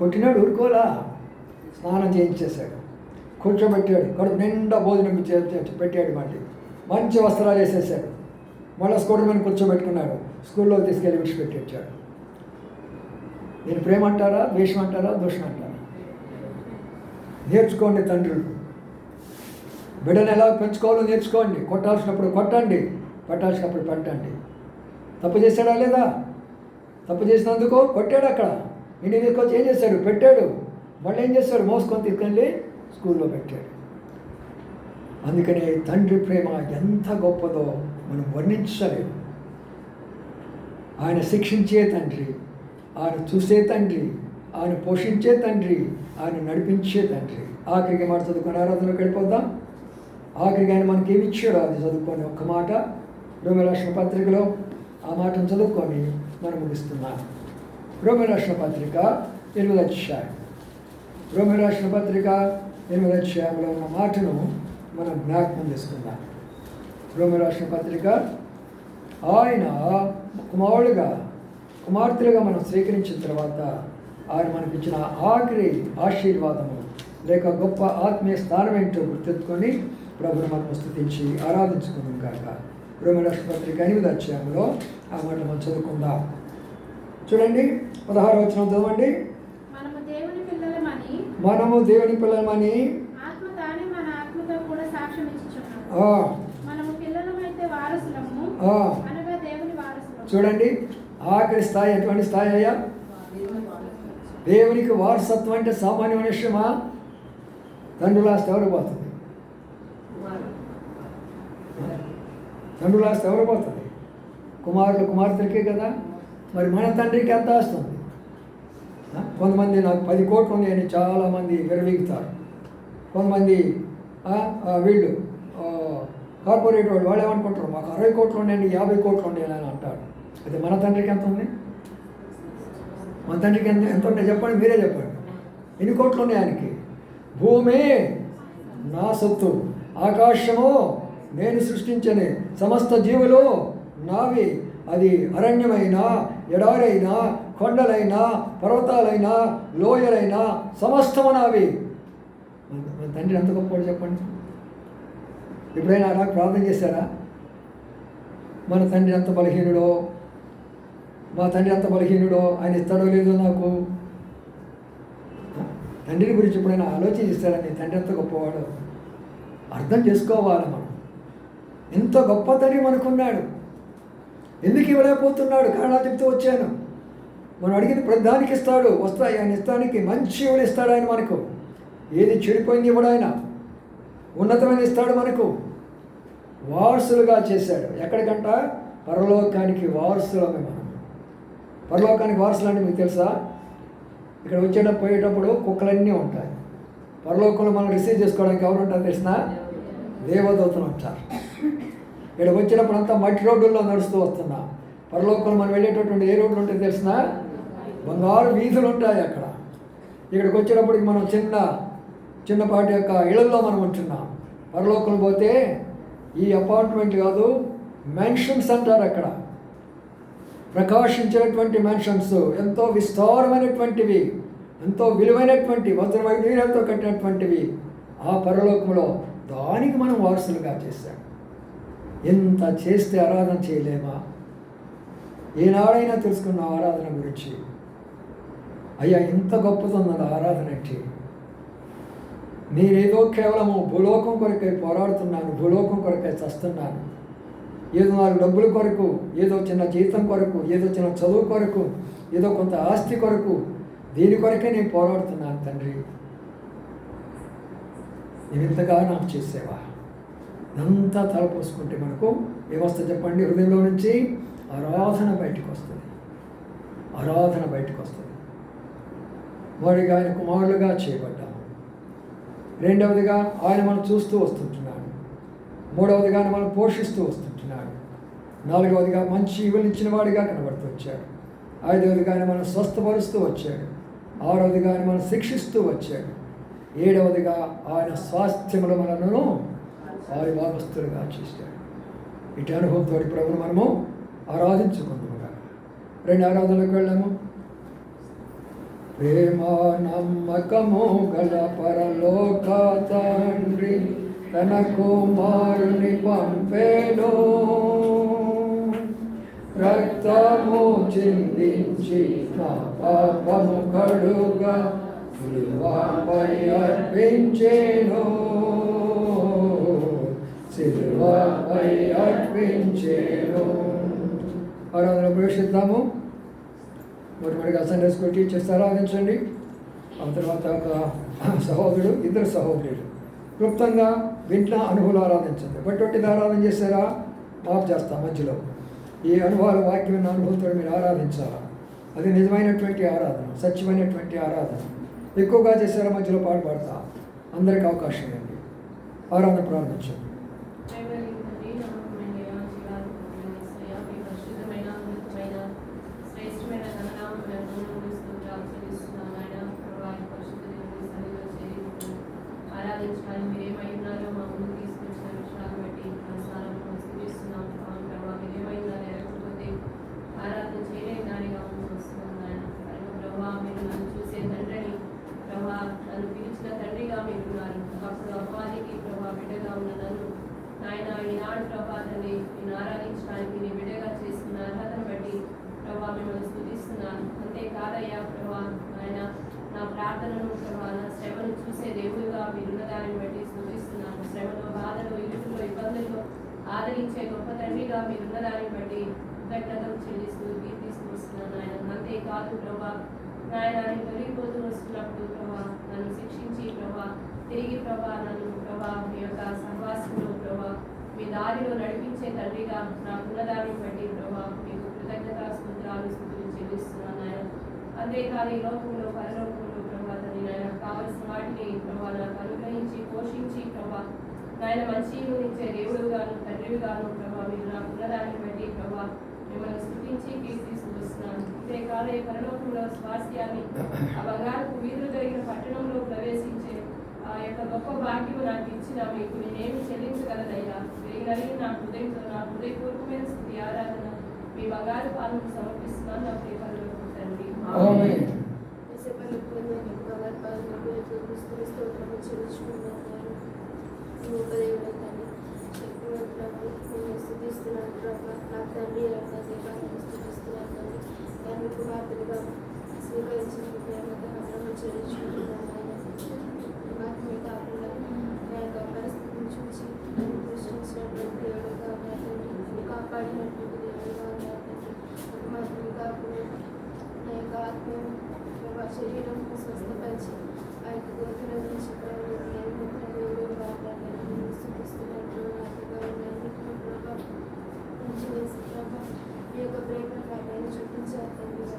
కొట్టినాడు, ఊరుకోలా. స్నానం చేయించేశాడు, కూర్చోబెట్టాడు, కడుపు నిండా భోజనం పెట్టాడు. మంచి వస్త్రాలు వేసేసాడు. మళ్ళీ స్కూటర్ మీద కూర్చోబెట్టుకున్నాడు. స్కూల్లో తీసుకెళ్ళి విడిచిపెట్టి వచ్చాడు. నేను ప్రేమ అంటారా, ద్వేషం అంటారా, దోషం అంటారా? నేర్చుకోండి తండ్రులు. బిడ్డను ఎలా పెంచుకోవాలో నేర్చుకోండి. కొట్టాల్సినప్పుడు కొట్టండి, పెట్టాల్సినప్పుడు పెట్టండి. తప్పు చేశాడా లేదా? తప్పు చేసినందుకు కొట్టాడు. అక్కడ ఇంటికి తీసుకొచ్చి ఏం చేశాడు? పెట్టాడు. మళ్ళీ ఏం చేశాడు? మోసుకొని తీసుకెళ్ళి స్కూల్లో పెట్టాడు. అందుకనే తండ్రి ప్రేమ ఎంత గొప్పదో మనం వర్ణించలేము. ఆయన శిక్షించే తండ్రి, ఆయన చూసే తండ్రి, ఆయన పోషించే తండ్రి, ఆయన నడిపించే తండ్రి. ఆఖరికి మాట చదువుకొని ఆరాధనలోకి వెళ్ళిపోద్దాం. ఆఖరికి ఆయన మనకి ఏమి ఇచ్చాడో అది చదువుకొని ఒక్క మాట రోమీయుల రాసిన పత్రికలో ఆ మాటను చదువుకొని మనం ముగిస్తున్నాం. రోమీయుల రాసిన పత్రిక 8వ అధ్యాయం. రోమీయుల రాసిన పత్రిక 8వ అధ్యాయంలో ఉన్న మాటను మనం జ్ఞాపకం చేసుకుందాం. రోమీయుల రాసిన పత్రిక, ఆయన కుమార్తెలుగా మనం స్వీకరించిన తర్వాత ఆయన మనకిచ్చిన ఆఖరి ఆశీర్వాదము లేక గొప్ప ఆత్మీయ స్థానం ఏంటో గుర్తెత్తుకొని ప్రభుని మనం స్తుతించి ఆరాధించుకున్నాం కాక. రోమీయుల రాసిన పత్రిక 8వ అధ్యాయంలో ఆ మాట మనం చదువుకుందాం. చూడండి 16వ వచనం చదవండి. మనము దేవుని పిల్లలమని ఆత్మ తానే మన ఆత్మతో కూడా సాక్ష్యం ఇచ్చుచున్నాడు. మనము పిల్లలమైతే వారసులము, అనగా దేవుని వారసులము. చూడండి ఆఖరి స్థాయి ఎటువంటి స్థాయి అయ్యా? దేవునికి వారసత్వం అంటే సామాన్యమైన విషయమా? తండ్రుల ఆస్తి ఎవరు పోతుంది? తండ్రుల ఆస్తి ఎవరు పోతుంది? కుమార్తెలకే కదా. మరి మన తండ్రికి ఎంత వస్తుంది? కొంతమంది నాకు 10 కోట్లు ఉన్నాయని చాలామంది విరవీగుతారు. కొంతమంది వీళ్ళు కార్పొరేట్ వాళ్ళు ఏమనుకుంటారు, మాకు 60 కోట్లు ఉన్నాయండి, 50 కోట్లు ఉన్నాయని అని అంటారు. అయితే మన తండ్రికి ఎంత ఉంది? మన తండ్రికి ఎంత ఉంటాయి చెప్పండి, మీరే చెప్పండి. ఎన్ని కోట్లు ఉన్నాయి ఆయనకి? భూమి నా సొత్తు, ఆకాశము నేను సృష్టించని, సమస్త జీవులు నావి. అది అరణ్యమైనా, ఎడారైనా, కొండలైనా, పర్వతాలైనా, లోయలైనా సమస్తము నావి. మన తండ్రి ఎంత గొప్పవాడు చెప్పండి. ఎప్పుడైనా అలా ప్రార్థన చేశారా? మన తండ్రి ఎంత బలహీనుడో, మా తండ్రి ఎంత బలహీనుడో, ఆయన ఇస్తాడో లేదో నాకు. తండ్రిని గురించి ఎప్పుడైనా ఆలోచించారా? నీ తండ్రి ఎంత గొప్పవాడో అర్థం చేసుకోవాలి మనం. ఎంత గొప్ప తండ్రి మనకున్నాడు. ఎందుకు ఇవ్వలేకపోతున్నాడు? కారణాలు చెప్తూ వచ్చాను. మనం అడిగిన ప్రతిదానికి ఇస్తాడు. వస్తాయి ఆయన ఇస్తానికి మంచి ఇవ్వడు ఇస్తాడు ఆయన మనకు. ఏది చెడిపోయింది ఇవ్వడు ఆయన. ఉన్నతమైన ఇస్తాడు మనకు. వారసులుగా చేశాడు. ఎక్కడికంట? పరలోకానికి వారసులమే మనం. పరలోకానికి వారసులు అంటే మీకు తెలుసా? ఇక్కడ వచ్చేటప్పుడు పోయేటప్పుడు కుక్కలన్నీ ఉంటాయి. పరలోకంలో మనం రిసీవ్ చేసుకోవడానికి ఎవరు ఉంటారు తెలిసిన? దేవదూతలు ఉంటారు. ఇక్కడ వచ్చేటప్పుడు అంతా మట్టి రోడ్డుల్లో నడుస్తూ వస్తున్నాం. పరలోకంలో మనం వెళ్ళేటటువంటి ఏ రోడ్లు ఉంటాయి తెలిసిన? బంగారు వీధులు ఉంటాయి అక్కడ. ఇక్కడికి వచ్చేటప్పటికి మనం చిన్నపాటి యొక్క ఇళ్లలో మనం ఉంటున్నాం. పరలోకం పోతే ఈ అపార్ట్మెంట్ కాదు, మెన్షన్స్ అంటారు. అక్కడ ప్రకాశించేటువంటి మెన్షన్స్, ఎంతో విస్తారమైనటువంటివి, ఎంతో విలువైనటువంటి వజ్రవైడూర్యాలతో కట్టినటువంటివి ఆ పరలోకంలో. దానికి మనం వారసులుగా చేశాం. ఎంత చేస్తే ఆరాధన చేయలేమా? ఏనాడైనా తెలుసుకున్న ఆరాధన గురించి? అయ్యా ఎంత గొప్పదన్నది ఆరాధన అంటే. నేనేదో కేవలము భూలోకం కొరకై పోరాడుతున్నాను, భూలోకం కొరకై చస్తున్నాను. ఏదో 4 డబ్బుల కొరకు, ఏదో చిన్న జీతం కొరకు, ఏదో చిన్న చదువు కొరకు, ఏదో కొంత ఆస్తి కొరకు, దీని కొరకే నేను పోరాడుతున్నాను తండ్రి. నేను ఇంతగా నాకు చేసేవా? అంతా తలపోసుకుంటే మనకు ఏమొస్తుంది చెప్పండి? హృదయంలో నుంచి ఆరాధన బయటకు వస్తుంది. ఆరాధన బయటకు వస్తుంది. వాడిగా ఆయన కుమారులుగా చేయబడ్డాము. రెండవదిగా ఆయన మనం చూస్తూ వస్తుంటున్నాడు. మూడవదిగా ఆయన మనం పోషిస్తూ వస్తుంటున్నాడు. నాలుగవదిగా మంచి ఇవ్వనిచ్చిన వాడిగా కనబడుతూ వచ్చాడు. ఐదవదిగా ఆయన మనం స్వస్థపరుస్తూ వచ్చాడు. ఆరవదిగా ఆయన మనం శిక్షిస్తూ వచ్చాడు. ఏడవదిగా ఆయన స్వాస్థ్యములు మనను వారి భాగస్తులుగా చేశాడు. ఇటు అనుభవంతో ప్రభువును మనము ఆరాధించుకుందాముగా. 2 ఆరాధనలకు వెళ్ళాము. ప్రేమ నమ్మకము గల పరలోక తండ్రి తన కుమారుని పంపేను, రక్తము చిందించి నా పాపము కడుగా సిలువపై అర్పించేను, సిలువపై అర్పించేను. ఆరాధన ప్రవేశిద్దాము. మొట్టమొదటిగా సండే స్కూల్ టీచర్స్ ఆరాధించండి. ఆ తర్వాత ఒక సహోదరుడు, 2 సహోదరులు క్లుప్తంగా వింటున్న అనుభవాలు ఆరాధించండి. బట్టి ఆరాధన చేశారా మాఫ్ చేస్తా మధ్యలో. ఈ అనుభవాలు వాక్యం విన్న అనుభవంతో మీరు ఆరాధించాలా. అది నిజమైనటువంటి ఆరాధన, సత్యమైనటువంటి ఆరాధన. ఎక్కువగా చేశారా మధ్యలో పాట పాడతా. అందరికీ అవకాశం ఇవ్వండి. ఆరాధన ప్రారంభించండి. ఆరాధించడానికి మీరు ఏమై ఉన్నారో మా ముందు తీసుకొచ్చిన విషయాలు బట్టి మనసాలను స్థుతిస్తున్నాం. ప్రభావ మీరు ఏమై ఉన్నారో లేకపోతే ఆరాధన చేయలేని దానిగా వస్తున్నాం నాయన. ప్రభావ మీరు నన్ను చూసే తండ్రిని, ప్రభావ నన్ను పిలిచిన తండ్రిగా మీరు ఉన్నారు. అప్పుడు అమ్మానికి ప్రభావ బిడ్డగా ఉన్న నన్ను నాయన ఈనాడు ప్రభావాన్ని నేను ఆరాధించడానికి నీ బిడ్డగా చేసుకున్న అర్హతను బట్టి ప్రభావ మిమ్మల్ని స్థుతిస్తున్నాను. అంతేకాదయ్యా ప్రభావ నాయన నా ప్రార్థనను ప్రభావ నా శ్రమను చూసే దేవుడుగా మీరున్న దానిని బట్టి స్థుతిస్తున్నాను. శ్రమలో, బాధలో, ఇరుకులో, ఇబ్బందుల్లో ఆదరించే గొప్ప తండ్రిగా మీరున్న దానిని బట్టి కృతజ్ఞతలు చెల్లిస్తూ తీసుకొస్తున్నాను ఆయన. అంతేకాదు ప్రభా నాయన నేను తొలగిపోతూ వస్తున్నప్పుడు ప్రభా నన్ను శిక్షించి ప్రభా తిరిగి ప్రభా నన్ను ప్రభా మీ యొక్క సహవాసంలో ప్రభా మీ దారిలో నడిపించే తండ్రిగా నాకున్న దానిని బట్టి ప్రభా మీకు కృతజ్ఞత స్తోత్రాలు స్థుతులు చెల్లిస్తున్నాను ఆయన. అంతేకాదు ఈ లోకంలో పరలోకంలో ప్రభా తండ్రి నాయన కావలసిన వాటిని ప్రభా నాకు అనుగ్రహించి పోషించి ప్రభా నాయన మంచి ఇచ్చే దేవుడు గాను తండ్రి గాను ప్రభా మీరు నాకు ఉన్నదాన్ని బట్టి ప్రభా మిమ్మల్ని స్థుతించి తీసుకొస్తున్నాను. అంతేకాదు ఈ పరలోకంలో స్వాస్థ్యాన్ని ఆ బంగారపు వీధులు జరిగిన పట్టణంలో ప్రవేశించే ఆ యొక్క గొప్ప భాగ్యము నాకు ఇచ్చిన మీకు నేనేమి చెల్లించగలనయ్యా. తిరిగి నా హృదయంతో నా హృదయపూర్వకమైన స్థుతి ఆరాధన మీ బంగారు పాలను సమర్పిస్తున్నాను. నా ప్రియపరలోకపు తండ్రి స్థుతిస్తున్నాను ప్రభా. నా తండ్రి దాన్ని కుమార్తెలుగా స్వీకరించిన ప్రేమతో అందరూ చెల్లించుకుంటున్నాను. మాత్రమే కాకుండా నా యొక్క పరిస్థితిని చూసి నన్ను దృష్టించినటువంటి దేవుడుగా నా తండ్రి, కాపాడినటువంటి దేవుడుగా నా తండ్రి, మాత్రమే కాకుండా నా యొక్క ఆత్మను ప్రభా శరీరం స్వస్థపరిచి ఆ యొక్క గోతుల నుంచి దేవుడు మాట్లాడాలని స్థుతిస్తున్నట్లు నాకుగా ఉన్నాను ప్రభా. మంచి వేసి ప్రభా ఈ యొక్క ప్రేమ చూపించారు తండ్రి.